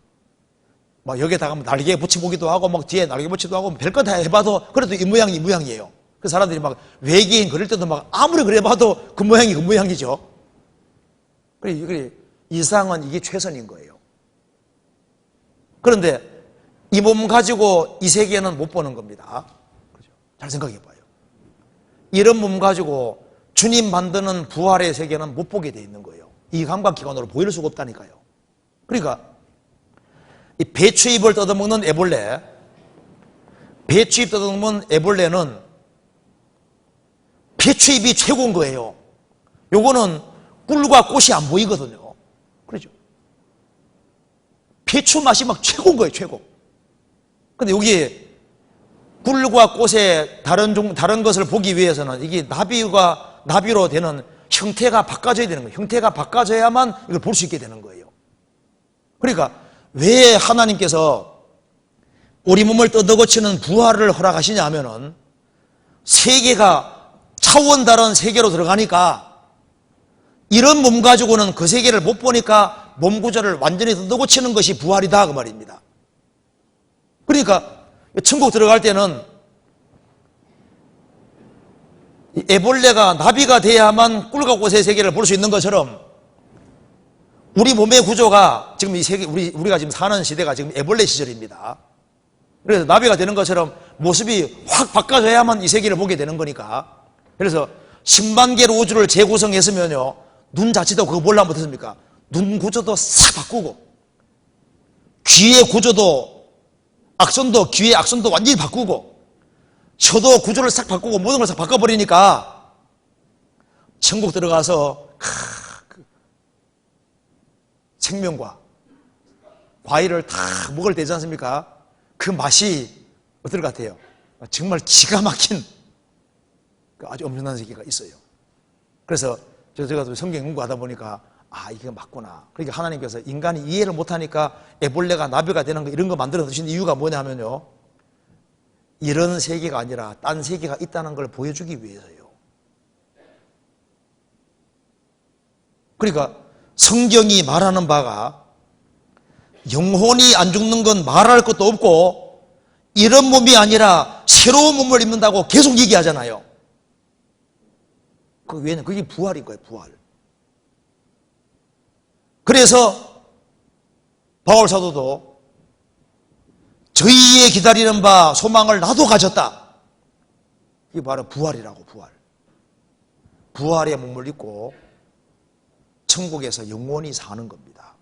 막 여기에다가 날개 붙여보기도 하고, 막 뒤에 날개 붙이기도 하고, 별거 다 해봐도 그래도 이 모양이 이 모양이에요. 그 사람들이 막 외계인 그릴 때도 막 아무리 그래봐도 그 모양이 그 모양이죠. 그래, 이상은 이게 최선인 거예요. 그런데 이 몸 가지고 이 세계는 못 보는 겁니다. 그렇죠? 잘 생각해 봐요. 이런 몸 가지고 주님 만드는 부활의 세계는 못 보게 돼 있는 거예요. 이 감각기관으로 보일 수가 없다니까요. 그러니까 이 배추잎을 뜯어먹는 애벌레, 배추잎 뜯어먹는 애벌레는 배추잎이 최고인 거예요. 요거는 꿀과 꽃이 안 보이거든요. 그렇죠? 배추 맛이 막 최고인 거예요, 최고. 근데 여기 꿀과 꽃의 다른 것을 보기 위해서는 이게 나비로 되는 형태가 바꿔져야 되는 거예요. 형태가 바꿔져야만 이걸 볼 수 있게 되는 거예요. 그러니까 왜 하나님께서 우리 몸을 뜯어고치는 부활을 허락하시냐 하면은 세계가 차원 다른 세계로 들어가니까 이런 몸 가지고는 그 세계를 못 보니까 몸 구조를 완전히 뜯어고치는 것이 부활이다 그 말입니다. 그러니까 천국 들어갈 때는 애벌레가 나비가 돼야만 꿀과 꽃의 세계를 볼 수 있는 것처럼 우리 몸의 구조가 지금 이 세계 우리가 지금 사는 시대가 지금 애벌레 시절입니다. 그래서 나비가 되는 것처럼 모습이 확 바꿔져야만 이 세계를 보게 되는 거니까. 그래서 10만 개로 우주를 재구성했으면요, 눈 자체도 그거 몰라 못했습니까? 눈 구조도 싹 바꾸고, 귀의 구조도 귀의 악선도 완전히 바꾸고, 혀도 구조를 싹 바꾸고 모든 걸 싹 바꿔버리니까 천국 들어가서 생명과 과일을 다 먹을 때지 않습니까? 그 맛이 어떨 것 같아요? 정말 기가 막힌 아주 엄청난 세계가 있어요. 그래서 제가 성경 공부하다 보니까 이게 맞구나. 그러니까 하나님께서 인간이 이해를 못하니까 애벌레가 나비가 되는 거 이런 거 만들어 두신 이유가 뭐냐 하면요, 이런 세계가 아니라 딴 세계가 있다는 걸 보여주기 위해서요. 그러니까 성경이 말하는 바가 영혼이 안 죽는 건 말할 것도 없고 이런 몸이 아니라 새로운 몸을 입는다고 계속 얘기하잖아요. 그 외에는 그게 부활인 거예요, 부활. 그래서 바울 사도도 저희의 기다리는 바 소망을 나도 가졌다. 이게 바로 부활이라고, 부활. 부활에 몸을 입고 천국에서 영원히 사는 겁니다.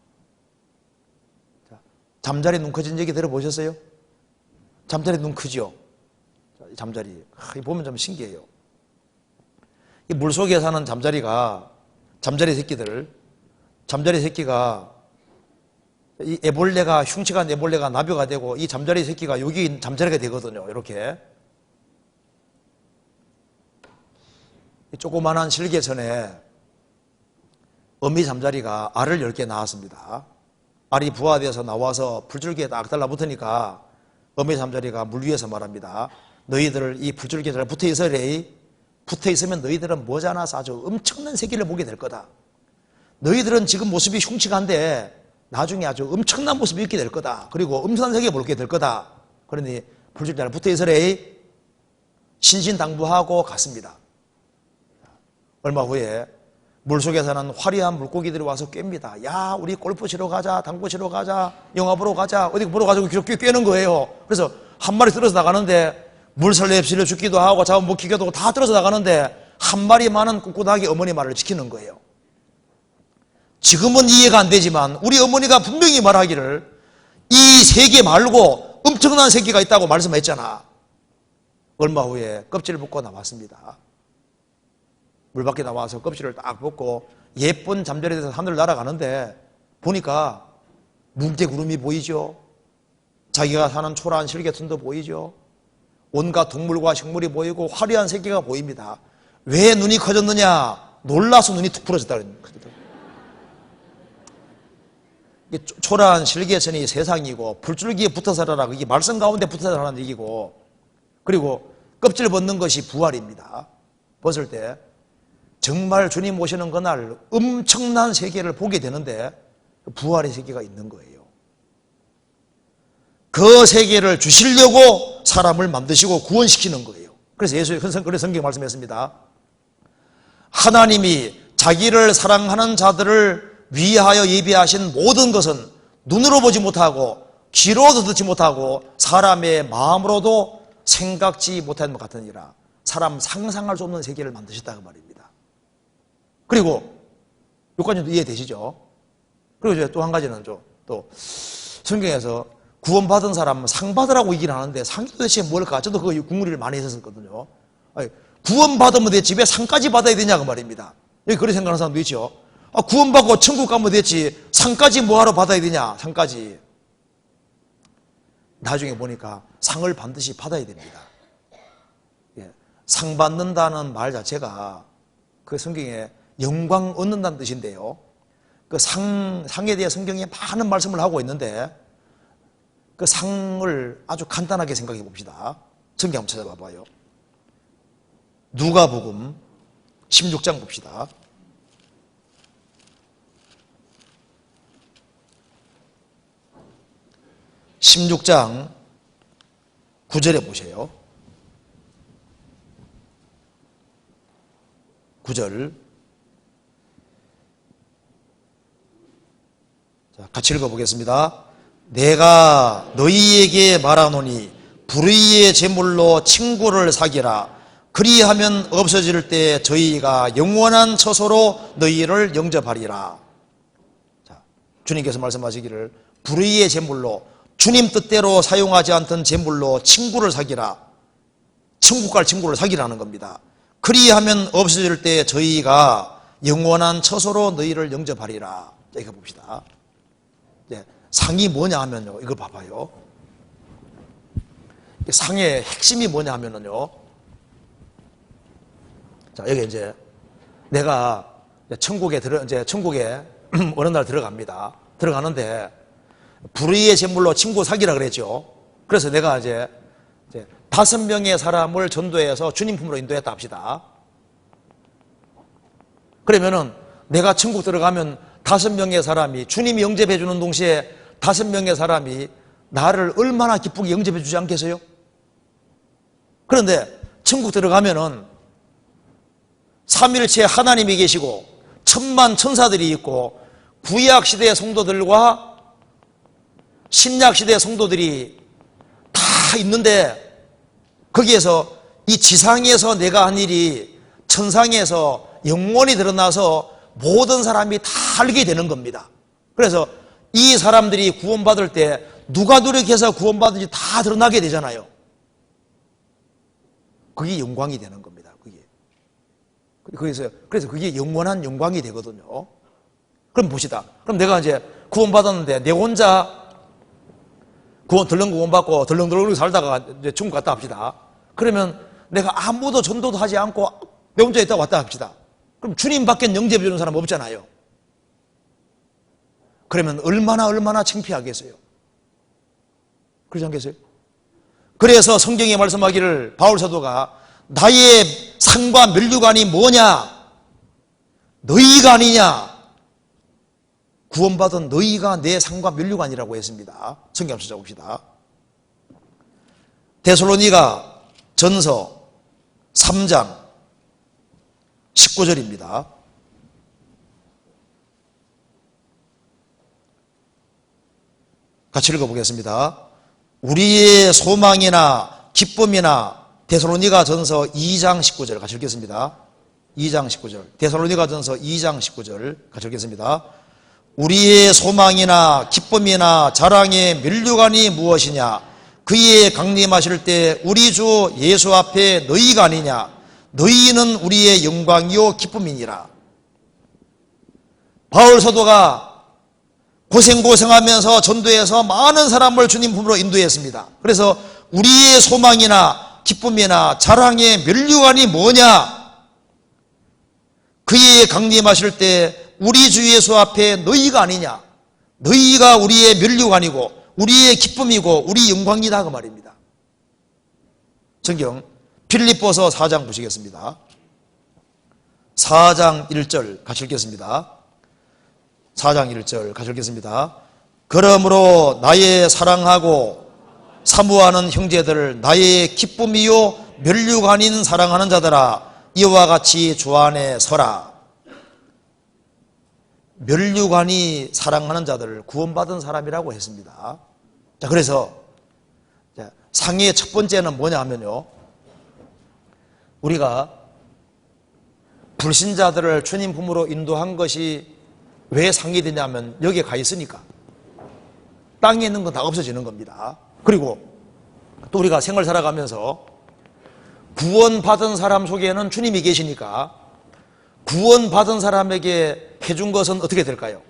잠자리 눈 커진 얘기 들어보셨어요? 잠자리 눈 크죠? 잠자리. 보면 좀 신기해요. 이 물속에 사는 잠자리가, 잠자리 새끼가 이 애벌레가, 흉측한 애벌레가 나벼가 되고 이 잠자리 새끼가 여기 잠자리가 되거든요. 이렇게. 이 조그만한 실개선에 어미 잠자리가 알을 10개 낳았습니다. 알이 부화되어서 나와서 풀줄기에 딱 달라붙으니까 어미 잠자리가 물 위에서 말합니다. 너희들 이 풀줄기에 잘 붙어있으래. 붙어있으면 너희들은 머지않아서 아주 엄청난 세계를 보게 될 거다. 너희들은 지금 모습이 흉측한데 나중에 아주 엄청난 모습이 있게 될 거다. 그리고 엄청난 세계 보게 될 거다. 그러니 풀줄기에 잘 붙어있으래. 신신당부하고 갔습니다. 얼마 후에 물속에 사는 화려한 물고기들이 와서 꿰입니다. 야, 우리 골프 치러 가자, 당구 치러 가자, 영화 보러 가자, 어디 보러 가자고 꿰는 거예요. 그래서 한 마리 떨어져 나가는데 물살에 휩쓸려 죽기도 하고 잡아 먹히기도 하고 다 떨어져 나가는데 한 마리만은 꿋꿋하게 어머니 말을 지키는 거예요. 지금은 이해가 안 되지만 우리 어머니가 분명히 말하기를 이 세계 말고 엄청난 세계가 있다고 말씀했잖아. 얼마 후에 껍질을 벗고 나왔습니다. 물 밖에 나와서 껍질을 딱 벗고 예쁜 잠자리에 대해서 하늘을 날아가는데 보니까 뭉게구름이 보이죠. 자기가 사는 초라한 실개천도 보이죠. 온갖 동물과 식물이 보이고 화려한 세계가 보입니다. 왜 눈이 커졌느냐? 놀라서 눈이 툭 부러졌다는 거거든. 초라한 실개천이 세상이고 불줄기에 붙어 살아라. 이게 말씀 가운데 붙어 살아라는 얘기고, 그리고 껍질 벗는 것이 부활입니다. 벗을 때 정말 주님 오시는 그날 엄청난 세계를 보게 되는데 부활의 세계가 있는 거예요. 그 세계를 주시려고 사람을 만드시고 구원시키는 거예요. 그래서 그래서 성경 말씀했습니다. 하나님이 자기를 사랑하는 자들을 위하여 예비하신 모든 것은 눈으로 보지 못하고 귀로도 듣지 못하고 사람의 마음으로도 생각지 못한 것 같으니라. 사람 상상할 수 없는 세계를 만드셨다고 말입니다. 그리고 여기까지도 이해되시죠? 그리고 이제 또 한 가지는 또 성경에서 구원받은 사람은 상 받으라고 얘기를 하는데 상이 도대체 뭘까? 저도 그거 궁리를 많이 했었거든요. 아니, 구원받으면 됐지 왜 상까지 받아야 되냐고 말입니다. 여기 그렇게 생각하는 사람도 있죠. 구원받고 천국 가면 됐지 상까지 뭐하러 받아야 되냐? 상까지. 나중에 보니까 상을 반드시 받아야 됩니다. 예, 상 받는다는 말 자체가 그 성경에 영광 얻는다는 뜻인데요. 그 상에 대해 성경에 많은 말씀을 하고 있는데 그 상을 아주 간단하게 생각해 봅시다. 성경 한번 찾아봐 봐요. 누가복음 16장 봅시다. (16장) 9절에 보세요. 9절. 자, 같이 읽어보겠습니다. 내가 너희에게 말하노니 불의의 제물로 친구를 사귀라. 그리하면 없어질 때 저희가 영원한 처소로 너희를 영접하리라. 자, 주님께서 말씀하시기를 불의의 제물로 주님 뜻대로 사용하지 않던 제물로 친구를 사귀라. 천국 갈 친구를 사귀라는 겁니다. 그리하면 없어질 때 저희가 영원한 처소로 너희를 영접하리라. 자, 이거 봅시다. 네, 상이 뭐냐 하면요, 이거 봐봐요. 상의 핵심이 뭐냐 하면요, 자, 여기 이제 내가 천국에 어느 날 들어갑니다. 들어가는데 불의의 제물로 친구 사귀라 그랬죠. 그래서 내가 이제 5명의 사람을 전도해서 주님 품으로 인도했다 합시다. 그러면은 내가 천국 들어가면 5명의 사람이 주님이 영접해 주는 동시에 5명의 사람이 나를 얼마나 기쁘게 영접해 주지 않겠어요? 그런데 천국 들어가면은 삼일체 하나님이 계시고 천만 천사들이 있고 구약 시대의 성도들과 신약 시대의 성도들이 다 있는데 거기에서 이 지상에서 내가 한 일이 천상에서 영원히 드러나서 모든 사람이 다 알게 되는 겁니다. 그래서 이 사람들이 구원받을 때 누가 노력해서 구원받은지 다 드러나게 되잖아요. 그게 영광이 되는 겁니다. 그게. 그래서 그게 영원한 영광이 되거든요. 그럼 봅시다. 그럼 내가 이제 구원받았는데 내 혼자 덜렁 구원받고 덜렁덜렁 살다가 이제 중국 갔다 합시다. 그러면 내가 아무도 전도도 하지 않고 내 혼자 있다가 왔다 합시다. 그럼 주님 밖엔 영접해 주는 사람 없잖아요. 그러면 얼마나 창피하겠어요. 그렇지 않겠어요? 그래서 성경에 말씀하기를 바울 사도가 나의 상과 면류관이 뭐냐? 너희가 아니냐? 구원받은 너희가 내 상과 면류관이라고 했습니다. 성경 한번 찾아봅시다. 데살로니가 전서 3장 19절입니다. 같이 읽어보겠습니다. 우리의 소망이나 기쁨이나 데살로니가 전서 2장 19절 같이 읽겠습니다. 2장 19절 데살로니가 전서 2장 19절 같이 읽겠습니다. 우리의 소망이나 기쁨이나 자랑의 면류관이 무엇이냐? 그의 강림하실 때 우리 주 예수 앞에 너희가 아니냐? 너희는 우리의 영광이요 기쁨이니라. 바울 사도가 고생하면서 전도해서 많은 사람을 주님 품으로 인도했습니다. 그래서 우리의 소망이나 기쁨이나 자랑의 면류관이 뭐냐? 그의 강림하실 때 우리 주 예수 앞에 너희가 아니냐? 너희가 우리의 면류관이고 우리의 기쁨이고 우리 영광이다 그 말입니다. 성경 빌립보서 4장 보시겠습니다. 4장 1절 같이 읽겠습니다. 4장 1절 같이 읽겠습니다. 그러므로 나의 사랑하고 사모하는 형제들 나의 기쁨이요 면류관인 사랑하는 자들아 이와 같이 주 안에 서라. 면류관이 사랑하는 자들을 구원받은 사람이라고 했습니다. 자, 그래서 상의 첫 번째는 뭐냐 하면요, 우리가 불신자들을 주님 품으로 인도한 것이 왜 상이 되냐면 여기에 가 있으니까. 땅에 있는 건 다 없어지는 겁니다. 그리고 또 우리가 생을 살아가면서 구원받은 사람 속에는 주님이 계시니까 구원받은 사람에게 해준 것은 어떻게 될까요?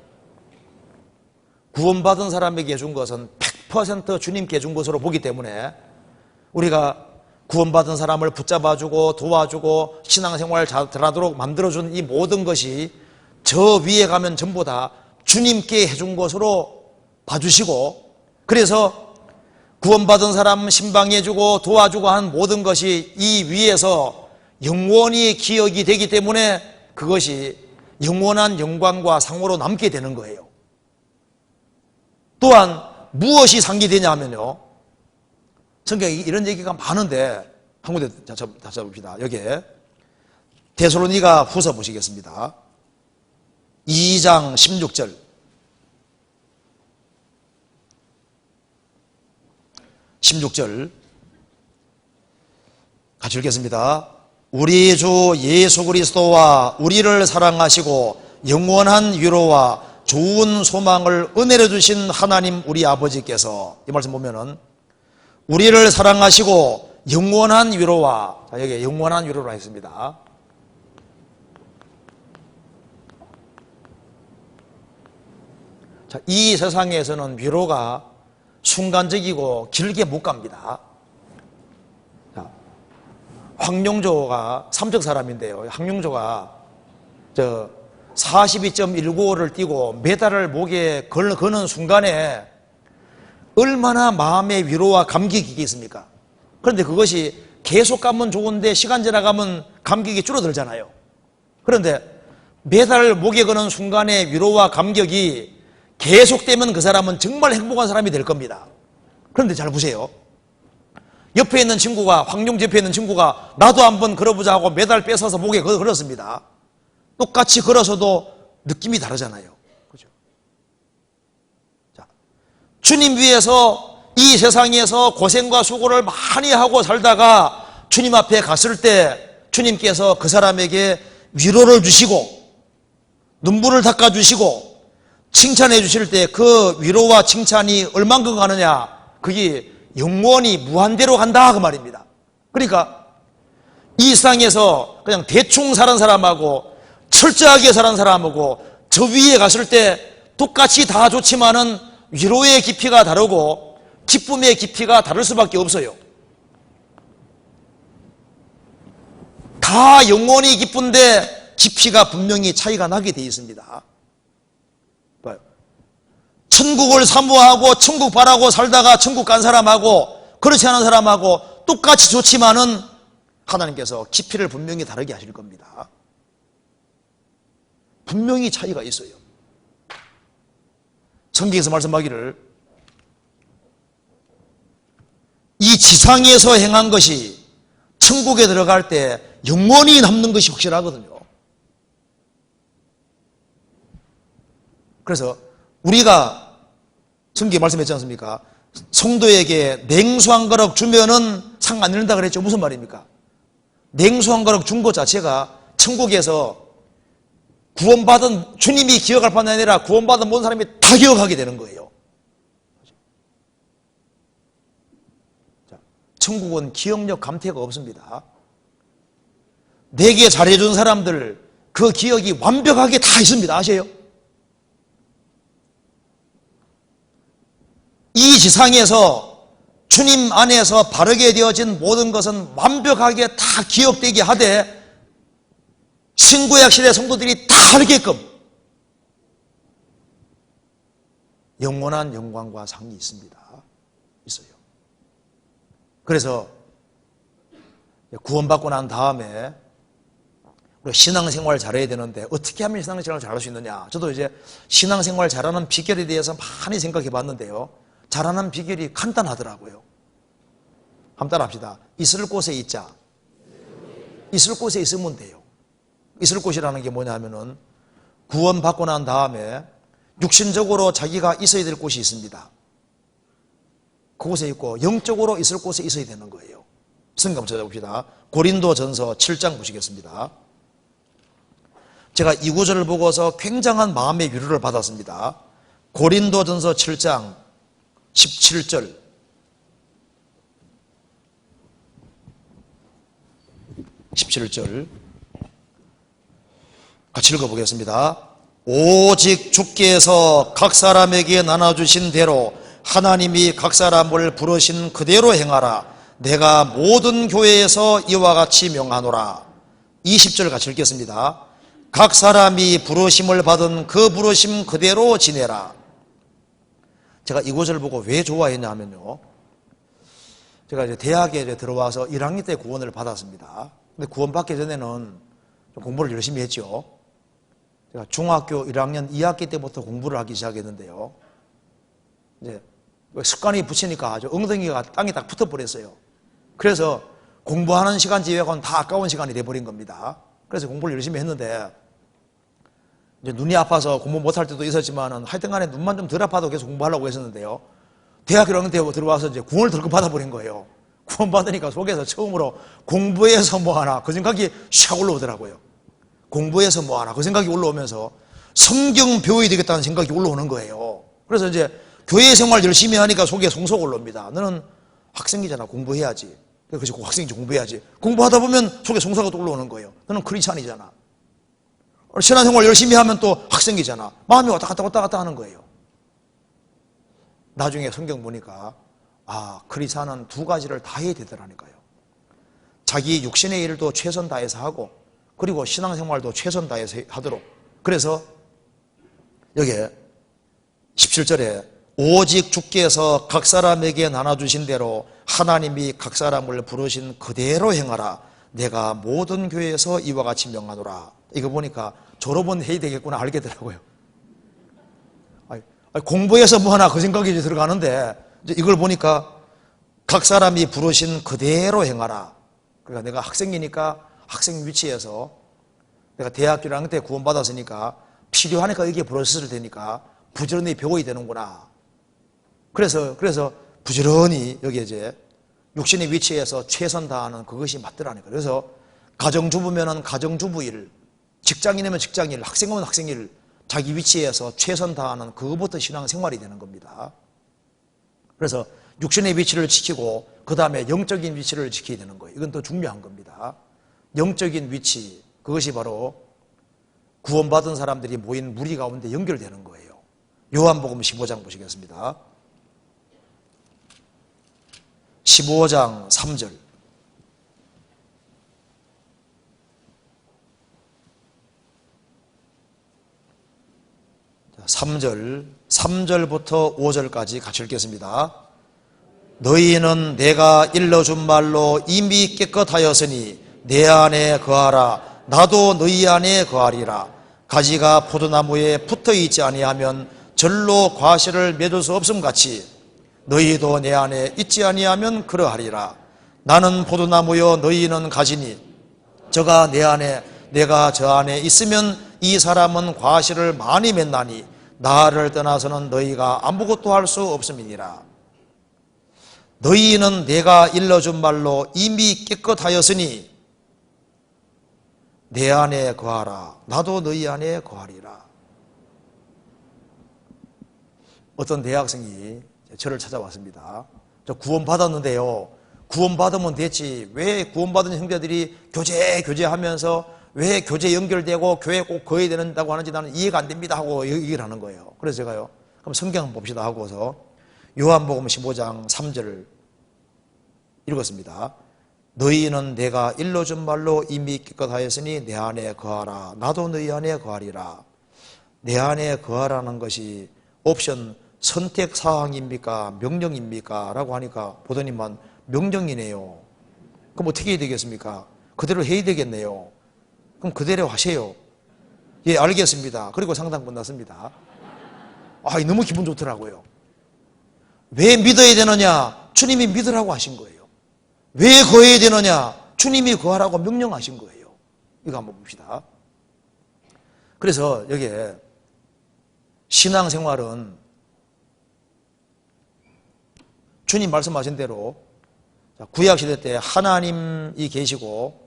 구원받은 사람에게 해준 것은 100% 주님께 준 것으로 보기 때문에 우리가 구원받은 사람을 붙잡아주고 도와주고 신앙생활 잘하도록 만들어준 이 모든 것이 저 위에 가면 전부 다 주님께 해준 것으로 봐주시고, 그래서 구원받은 사람 신방해주고 도와주고 한 모든 것이 이 위에서 영원히 기억이 되기 때문에 그것이 영원한 영광과 상으로 남게 되는 거예요. 또한 무엇이 상이 되냐면요, 성경에 이런 얘기가 많은데 한 군데 다시 잡읍시다. 여기에 데살로니가 후서 보시겠습니다. 2장 16절 같이 읽겠습니다. 우리 주 예수 그리스도와 우리를 사랑하시고 영원한 위로와 좋은 소망을 은혜로 주신 하나님 우리 아버지께서, 이 말씀 보면은 우리를 사랑하시고 영원한 위로와, 자, 여기 영원한 위로라 했습니다. 자, 이 세상에서는 위로가 순간적이고 길게 못 갑니다. 자, 황룡조가 삼척 사람인데요. 황룡조가 42.195를 뛰고 메달을 목에 거는 순간에 얼마나 마음의 위로와 감격이 있겠습니까? 그런데 그것이 계속 가면 좋은데 시간 지나가면 감격이 줄어들잖아요. 그런데 메달을 목에 거는 순간의 위로와 감격이 계속되면 그 사람은 정말 행복한 사람이 될 겁니다. 그런데 잘 보세요. 옆에 있는 친구가, 황룡 옆에 있는 친구가 나도 한번 걸어보자 하고 메달 뺏어서 목에 걸었습니다. 똑같이 걸어서도 느낌이 다르잖아요. 그죠? 주님 위해서 이 세상에서 고생과 수고를 많이 하고 살다가 주님 앞에 갔을 때 주님께서 그 사람에게 위로를 주시고 눈물을 닦아주시고 칭찬해 주실 때 그 위로와 칭찬이 얼만큼 가느냐, 그게 영원히 무한대로 간다 그 말입니다. 그러니까 이 세상에서 그냥 대충 사는 사람하고 철저하게 사는 사람하고 저 위에 갔을 때 똑같이 다 좋지만은 위로의 깊이가 다르고 기쁨의 깊이가 다를 수밖에 없어요. 다 영원히 기쁜데 깊이가 분명히 차이가 나게 돼 있습니다. 천국을 사모하고 천국 바라고 살다가 천국 간 사람하고 그렇지 않은 사람하고 똑같이 좋지만은 하나님께서 깊이를 분명히 다르게 하실 겁니다. 분명히 차이가 있어요. 성경에서 말씀하기를 이 지상에서 행한 것이 천국에 들어갈 때 영원히 남는 것이 확실하거든요. 그래서 우리가 성경에 말씀했지 않습니까? 성도에게 냉수 한 그릇 주면은 상 안 내린다 그랬죠. 무슨 말입니까? 냉수 한 그릇 준 것 자체가 천국에서 구원받은, 주님이 기억할 뿐 아니라 구원받은 모든 사람이 다 기억하게 되는 거예요. 천국은 기억력 감퇴가 없습니다. 내게 잘해준 사람들 그 기억이 완벽하게 다 있습니다. 아세요? 이 지상에서 주님 안에서 바르게 되어진 모든 것은 완벽하게 다 기억되게 하되 신구약 시대 성도들이 다 알게끔 영원한 영광과 상이 있습니다. 있어요. 그래서 구원받고 난 다음에 우리가 신앙생활 잘해야 되는데 어떻게 하면 신앙생활을 잘할 수 있느냐. 저도 이제 신앙생활 잘하는 비결에 대해서 많이 생각해 봤는데요. 잘하는 비결이 간단하더라고요. 한번 따라합시다. 있을 곳에 있자. 있을 곳에 있으면 돼요. 있을 곳이라는 게 뭐냐면은 구원받고 난 다음에 육신적으로 자기가 있어야 될 곳이 있습니다. 그곳에 있고 영적으로 있을 곳에 있어야 되는 거예요. 성경 한번 찾아봅시다. 고린도전서 7장 보시겠습니다. 제가 이 구절을 보고서 굉장한 마음의 위로를 받았습니다. 고린도전서 7장 17절. 17절 같이 읽어보겠습니다. 오직 주께서 각 사람에게 나눠주신 대로 하나님이 각 사람을 부르신 그대로 행하라. 내가 모든 교회에서 이와 같이 명하노라. 20절 같이 읽겠습니다. 각 사람이 부르심을 받은 그 부르심 그대로 지내라. 제가 이 구절을 보고 왜 좋아했냐 하면요, 제가 이제 대학에 들어와서 1학년 때 구원을 받았습니다. 근데 구원받기 전에는 좀 공부를 열심히 했죠. 제가 중학교 1학년 2학기 때부터 공부를 하기 시작했는데요, 이제 습관이 붙이니까 아주 엉덩이가 땅에 딱 붙어버렸어요. 그래서 공부하는 시간 제외하고는 다 아까운 시간이 돼버린 겁니다. 그래서 공부를 열심히 했는데 이제 눈이 아파서 공부 못할 때도 있었지만은 하여튼 간에 눈만 좀 덜 아파도 계속 공부하려고 했었는데요, 대학교 1학년 때 들어와서 이제 구원을 덜컥 받아버린 거예요. 구원 받으니까 속에서 처음으로 공부해서 뭐하나 그 생각이 샥 올라오더라고요. 공부해서 뭐하나 그 생각이 올라오면서 성경 배워야 되겠다는 생각이 올라오는 거예요. 그래서 이제 교회 생활 열심히 하니까 속에 송소가 올라옵니다. 너는 학생이잖아, 공부해야지. 그래서 학생이지, 공부해야지. 공부하다 보면 속에 송사가 또 올라오는 거예요. 너는 크리스찬이잖아. 신앙생활 열심히 하면 또 학생이잖아. 마음이 왔다 갔다 하는 거예요. 나중에 성경 보니까 크리스찬은 두 가지를 다 해야 되더라니까요. 자기 육신의 일도 최선 다해서 하고 그리고 신앙생활도 최선 다해서 하도록. 그래서 여기에 17절에 오직 주께서 각 사람에게 나눠주신 대로 하나님이 각 사람을 부르신 그대로 행하라. 내가 모든 교회에서 이와 같이 명하노라. 이거 보니까 졸업은 해야 되겠구나 알겠더라고요. 공부해서 뭐하나 그 생각이 이제 들어가는데 이걸 보니까 각 사람이 부르신 그대로 행하라. 그러니까 내가 학생이니까 학생 위치에서 내가 대학교 1학년 때 구원받았으니까 필요하니까 이게 부르셨을 테니까 부지런히 배워야 되는구나. 그래서 부지런히 여기 이제 육신의 위치에서 최선 다하는 그것이 맞더라는 거예요. 그래서 가정주부면은 가정주부 일, 직장인이면 직장인, 학생이면 학생일, 자기 위치에서 최선 다하는 그것부터 신앙생활이 되는 겁니다. 그래서 육신의 위치를 지키고 그 다음에 영적인 위치를 지켜야 되는 거예요. 이건 더 중요한 겁니다. 영적인 위치, 그것이 바로 구원받은 사람들이 모인 무리 가운데 연결되는 거예요. 요한복음 15장 보시겠습니다. 15장 3절. 3절부터 5절까지 같이 읽겠습니다. 너희는 내가 일러준 말로 이미 깨끗하였으니 내 안에 거하라. 나도 너희 안에 거하리라. 가지가 포도나무에 붙어있지 아니하면 절로 과실을 맺을 수 없음같이 너희도 내 안에 있지 아니하면 그러하리라. 나는 포도나무여 너희는 가지니 저가 내 안에 내가 저 안에 있으면 이 사람은 과실을 많이 맺나니 나를 떠나서는 너희가 아무것도 할 수 없음이니라. 너희는 내가 일러준 말로 이미 깨끗하였으니 내 안에 거하라. 나도 너희 안에 거하리라. 어떤 대학생이 저를 찾아왔습니다. 저 구원받았는데요, 구원받으면 됐지 왜 구원받은 형제들이 교제하면서 왜 교제 연결되고 교회 꼭 거해야 된다고 하는지 나는 이해가 안 됩니다 하고 얘기를 하는 거예요. 그래서 제가요, 그럼 성경 한번 봅시다 하고서 요한복음 15장 3절을 읽었습니다. 너희는 내가 일러준 말로 이미 깨끗하였으니 내 안에 거하라. 나도 너희 안에 거하리라. 내 안에 거하라는 것이 옵션 선택사항입니까? 명령입니까? 라고 하니까 보더니만 명령이네요. 그럼 어떻게 해야 되겠습니까? 그대로 해야 되겠네요. 그럼 그대로 하세요. 예, 알겠습니다. 그리고 상담 끝났습니다. 너무 기분 좋더라고요. 왜 믿어야 되느냐? 주님이 믿으라고 하신 거예요. 왜 거해야 되느냐? 주님이 거하라고 명령하신 거예요. 이거 한번 봅시다. 그래서 여기에 신앙생활은 주님 말씀하신 대로 구약시대 때 하나님이 계시고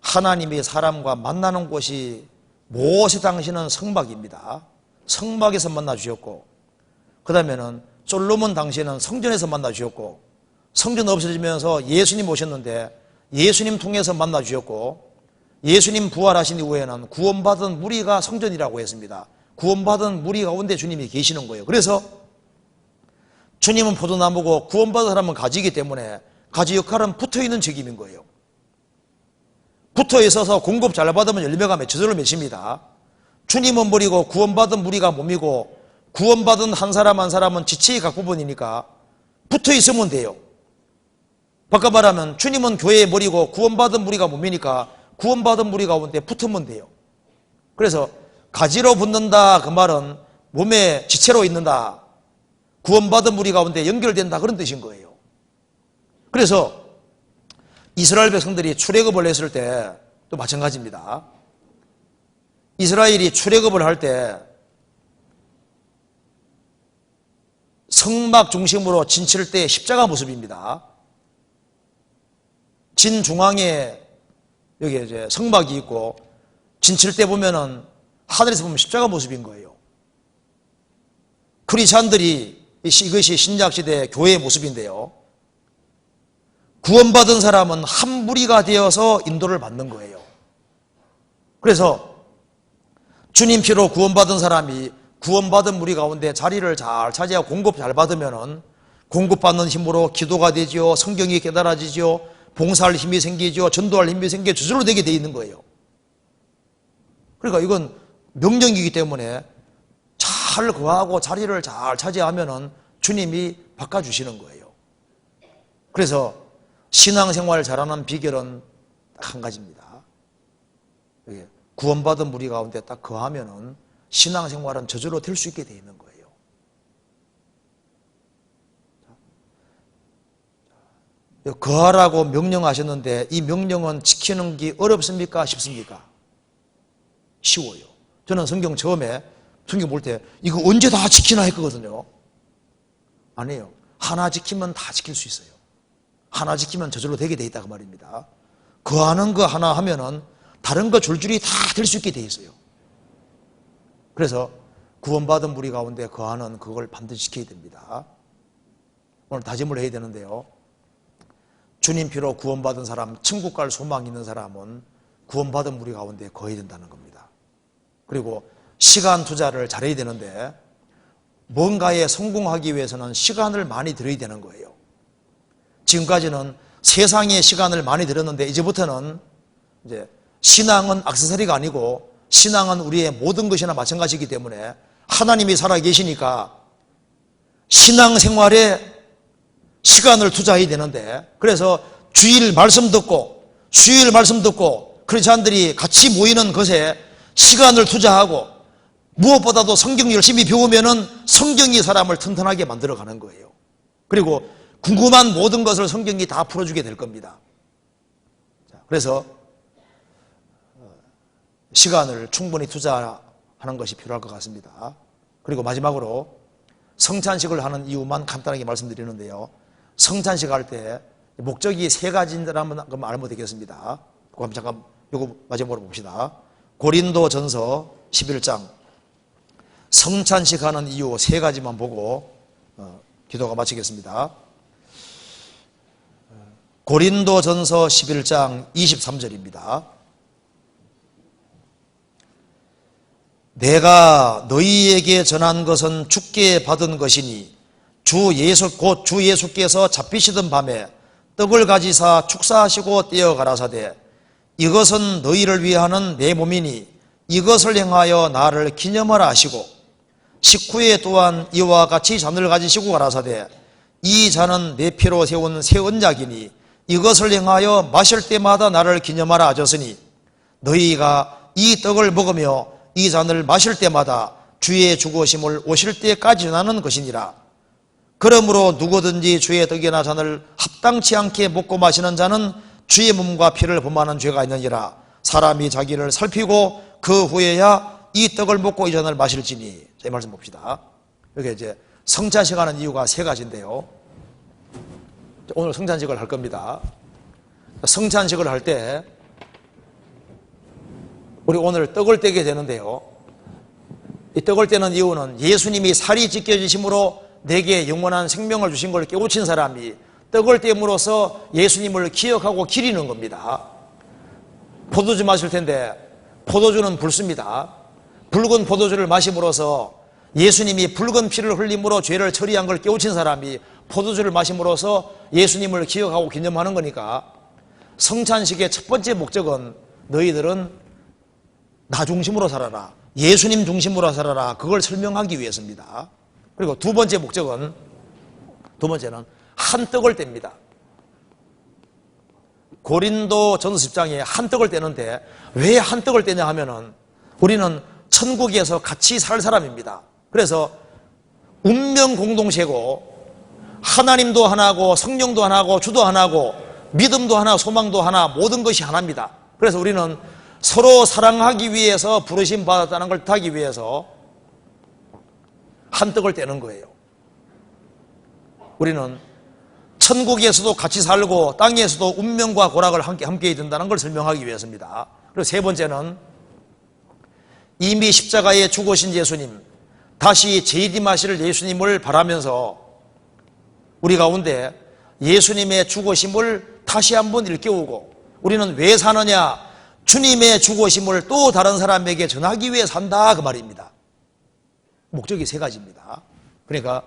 하나님이 사람과 만나는 곳이 모세 당시는 성막입니다. 성막에서 만나 주셨고, 그 다음에는 솔로몬 당시에는 성전에서 만나 주셨고, 성전 없어지면서 예수님 오셨는데 예수님 통해서 만나 주셨고, 예수님 부활하신 이후에는 구원받은 무리가 성전이라고 했습니다. 구원받은 무리 가운데 주님이 계시는 거예요. 그래서 주님은 포도나무고 구원받은 사람은 가지이기 때문에 가지 역할은 붙어있는 책임인 거예요. 붙어 있어서 공급 잘 받으면 열매가 저절로 맺힙니다. 주님은 머리고 구원받은 무리가 몸이고 구원받은 한 사람 한 사람은 지체의 각 부분이니까 붙어 있으면 돼요. 바꿔 말하면 주님은 교회의 머리고 구원받은 무리가 몸이니까 구원받은 무리 가운데 붙으면 돼요. 그래서 가지로 붙는다 그 말은 몸에 지체로 있는다, 구원받은 무리 가운데 연결된다 그런 뜻인 거예요. 그래서 이스라엘 백성들이 출애굽을 했을 때 또 마찬가지입니다. 이스라엘이 출애굽을 할 때 성막 중심으로 진칠 때 십자가 모습입니다. 진 중앙에 여기 이제 성막이 있고 진칠 때 보면은 하늘에서 보면 십자가 모습인 거예요. 크리스찬들이 이것이 신약시대 교회의 모습인데요, 구원받은 사람은 한 무리가 되어서 인도를 받는 거예요. 그래서 주님 피로 구원받은 사람이 구원받은 무리 가운데 자리를 잘 차지하고 공급 잘 받으면은 공급받는 힘으로 기도가 되지요, 성경이 깨달아지지요, 봉사할 힘이 생기죠, 전도할 힘이 생겨 저절로 되게 돼 있는 거예요. 그러니까 이건 명령이기 때문에 잘 거하고 자리를 잘 차지하면은 주님이 바꿔주시는 거예요. 그래서 신앙생활 잘하는 비결은 딱 한 가지입니다. 구원받은 무리 가운데 딱 거하면은 신앙생활은 저절로 될 수 있게 돼 있는 거예요. 거하라고 명령하셨는데 이 명령은 지키는 게 어렵습니까? 쉽습니까? 쉬워요. 저는 성경 처음에 성경 볼 때 이거 언제 다 지키나 했거든요. 아니에요. 하나 지키면 다 지킬 수 있어요. 하나 지키면 저절로 되게 돼 있다 그 말입니다. 거하는 거 하나 하면은 다른 거 줄줄이 다 될 수 있게 돼 있어요. 그래서 구원받은 무리 가운데 거하는 그걸 반드시 지켜야 됩니다. 오늘 다짐을 해야 되는데요. 주님 피로 구원받은 사람, 천국 갈 소망이 있는 사람은 구원받은 무리 가운데 거해야 된다는 겁니다. 그리고 시간 투자를 잘해야 되는데 뭔가에 성공하기 위해서는 시간을 많이 들여야 되는 거예요. 지금까지는 세상에 시간을 많이 들였는데 이제부터는 이제 신앙은 액세서리가 아니고 신앙은 우리의 모든 것이나 마찬가지이기 때문에 하나님이 살아계시니까 신앙생활에 시간을 투자해야 되는데, 그래서 주일 말씀 듣고 수요일 말씀 듣고 크리스찬들이 같이 모이는 것에 시간을 투자하고 무엇보다도 성경 열심히 배우면은 성경이 사람을 튼튼하게 만들어가는 거예요. 그리고 궁금한 모든 것을 성경이 다 풀어주게 될 겁니다. 그래서 시간을 충분히 투자하는 것이 필요할 것 같습니다. 그리고 마지막으로 성찬식을 하는 이유만 간단하게 말씀드리는데요. 성찬식 할 때 목적이 세 가지인지라면 알면 되겠습니다. 그럼 잠깐 이거 마지막으로 봅시다. 고린도전서 11장 성찬식 하는 이유 세 가지만 보고 기도가 마치겠습니다. 고린도전서 11장 23절입니다. 내가 너희에게 전한 것은 주께 받은 것이니 곧 주 예수께서 잡히시던 밤에 떡을 가지사 축사하시고 떼어 가라사대 이것은 너희를 위하는 내 몸이니 이것을 행하여 나를 기념하라 하시고 식후에 또한 이와 같이 잔을 가지시고 가라사대 이 잔은 내 피로 세운 새 언약이니 이것을 행하여 마실 때마다 나를 기념하라 하셨으니 너희가 이 떡을 먹으며 이 잔을 마실 때마다 주의 죽으심을 오실 때까지 전하는 것이니라. 그러므로 누구든지 주의 떡이나 잔을 합당치 않게 먹고 마시는 자는 주의 몸과 피를 범하는 죄가 있느니라. 사람이 자기를 살피고 그 후에야 이 떡을 먹고 이 잔을 마실지니. 자, 이 말씀 봅시다. 여기 이제 성찬식 하는 이유가 세 가지인데요. 오늘 성찬식을 할 겁니다. 성찬식을 할 때 우리 오늘 떡을 떼게 되는데요. 이 떡을 떼는 이유는 예수님이 살이 찢겨지심으로 내게 영원한 생명을 주신 걸 깨우친 사람이 떡을 떼므로써 예수님을 기억하고 기리는 겁니다. 포도주 마실 텐데 포도주는 붉습니다. 붉은 포도주를 마심으로써 예수님이 붉은 피를 흘림으로 죄를 처리한 걸 깨우친 사람이 포도주를 마심으로써 예수님을 기억하고 기념하는 거니까 성찬식의 첫 번째 목적은 너희들은 나 중심으로 살아라, 예수님 중심으로 살아라, 그걸 설명하기 위해서입니다. 그리고 두 번째는 한 떡을 뗍니다. 고린도전서 10장에 한 떡을 떼는데 왜 한 떡을 떼냐 하면은 우리는 천국에서 같이 살 사람입니다. 그래서 운명 공동체고 하나님도 하나고 성령도 하나고 주도 하나고 믿음도 하나 소망도 하나 모든 것이 하나입니다. 그래서 우리는 서로 사랑하기 위해서 부르심 받았다는 걸 타기 위해서 한 떡을 떼는 거예요. 우리는 천국에서도 같이 살고 땅에서도 운명과 고락을 함께 된다는 걸 설명하기 위해서입니다. 그리고 세 번째는 이미 십자가에 죽으신 예수님, 다시 재림하실 예수님을 바라면서 우리 가운데 예수님의 죽으심을 다시 한번 일깨우고 우리는 왜 사느냐? 주님의 죽으심을 또 다른 사람에게 전하기 위해 산다 그 말입니다. 목적이 세 가지입니다. 그러니까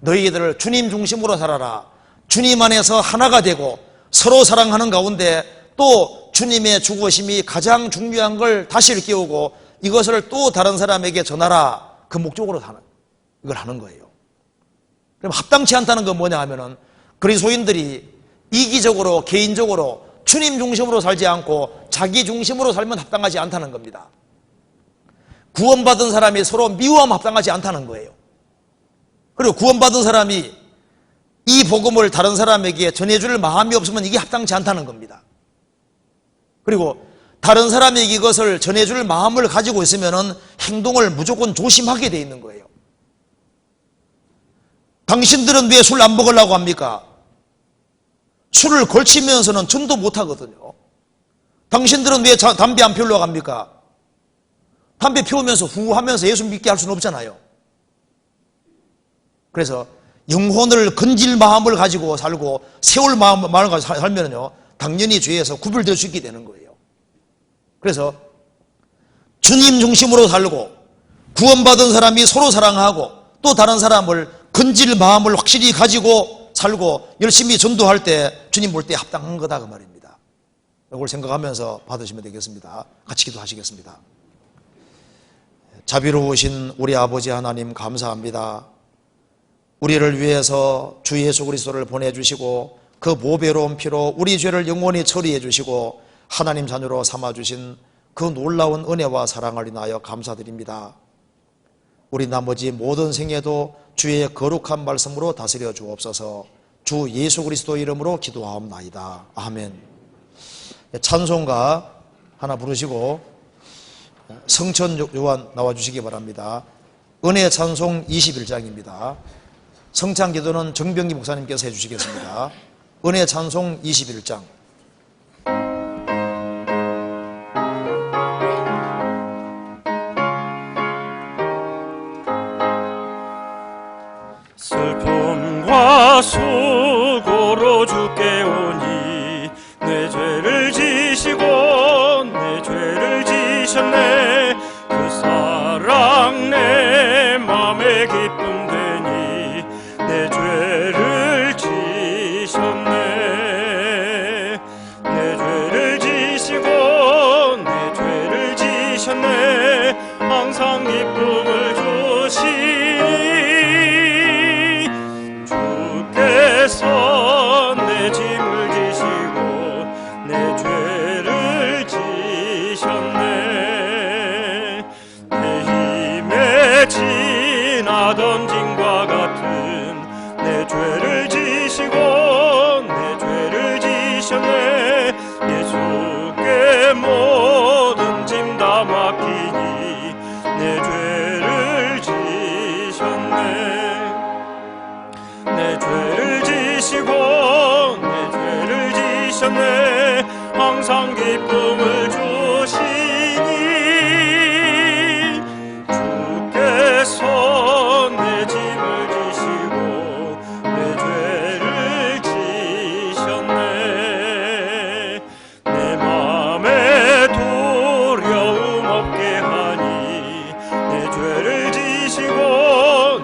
너희들을 주님 중심으로 살아라. 주님 안에서 하나가 되고 서로 사랑하는 가운데 또 주님의 죽으심이 가장 중요한 걸 다시 일깨우고 이것을 또 다른 사람에게 전하라. 그 목적으로 이걸 하는 거예요. 그럼 합당치 않다는 건 뭐냐 하면은 그리스도인들이 이기적으로 개인적으로 주님 중심으로 살지 않고 자기 중심으로 살면 합당하지 않다는 겁니다. 구원받은 사람이 서로 미워하면 합당하지 않다는 거예요. 그리고 구원받은 사람이 이 복음을 다른 사람에게 전해줄 마음이 없으면 이게 합당치 않다는 겁니다. 그리고 다른 사람에게 이것을 전해줄 마음을 가지고 있으면 행동을 무조건 조심하게 돼 있는 거예요. 당신들은 왜 술 안 먹으려고 합니까? 술을 걸치면서는 전도 못 하거든요. 당신들은 왜 담배 안 피우려고 합니까? 담배 피우면서 후 하면서 예수 믿게 할 수는 없잖아요. 그래서 영혼을 건질 마음을 가지고 살고 세울 마음을 가지고 살면요, 당연히 죄에서 구별될 수 있게 되는 거예요. 그래서 주님 중심으로 살고 구원받은 사람이 서로 사랑하고 또 다른 사람을 건질 마음을 확실히 가지고 살고 열심히 전도할 때 주님 볼 때 합당한 거다 그 말입니다. 이걸 생각하면서 받으시면 되겠습니다. 같이 기도하시겠습니다. 자비로우신 우리 아버지 하나님 감사합니다. 우리를 위해서 주 예수 그리스도를 보내주시고 그 모배로운 피로 우리 죄를 영원히 처리해 주시고 하나님 자녀로 삼아주신 그 놀라운 은혜와 사랑을 인하여 감사드립니다. 우리 나머지 모든 생애도 주의 거룩한 말씀으로 다스려 주옵소서. 주 예수 그리스도 이름으로 기도하옵나이다. 아멘. 찬송가 하나 부르시고 성천 요한 나와주시기 바랍니다. 은혜 찬송 21장입니다. 성찬 기도는 정병기 목사님께서 해주시겠습니다. 은혜 찬송 21장. 슬픔과 수고로 주께 오니 내 죄를 지시고 내 죄를 지셨네. 그 사랑 내 맘에 기쁨 되니 내 죄를 지셨네. 내 죄를 지시고 내 죄를 지셨네. 항상 기쁨을 주시니 주께서 내 짐을 지시고 내 죄를 지셨네. 내 힘에 지나던 짐과 같은 내 죄를 지시고 내 죄를 지셨네. 예수께 모든 짐 다 맡기니 내 죄를 지셨네. 내 죄를 지시고 내 죄를 지셨네. 항상 기쁨을 주시니 주께서 내 짐을 지시고 내 죄를 지셨네. 내 맘에 두려움 없게 하니 내 죄를 지시고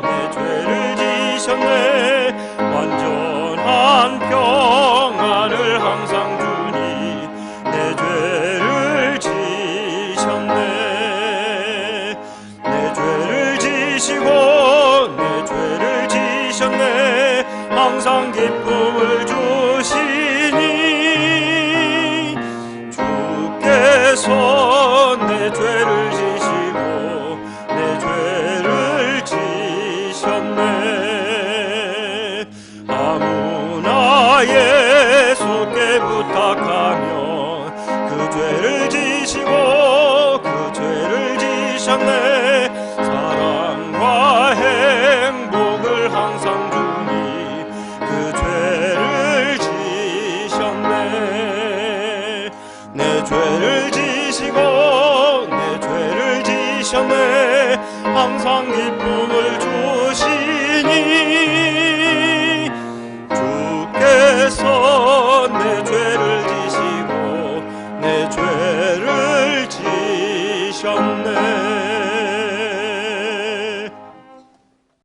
내 죄를 지셨네. 완전한 평안을 항상 주니 내 죄를 지셨네. 내 죄를 지시고 내 죄를 지셨네. 항상 기쁨을 주시니 주께서 내 죄를 지시고 내 죄를 지셨네. 아무나 예수께 부탁하면 그 죄를 지시고 그 죄를 지셨네. 사랑과 행복을 항상 주니 그 죄를 지셨네. 내 죄를 지시고 내 죄를 지셨네. 항상 기쁨을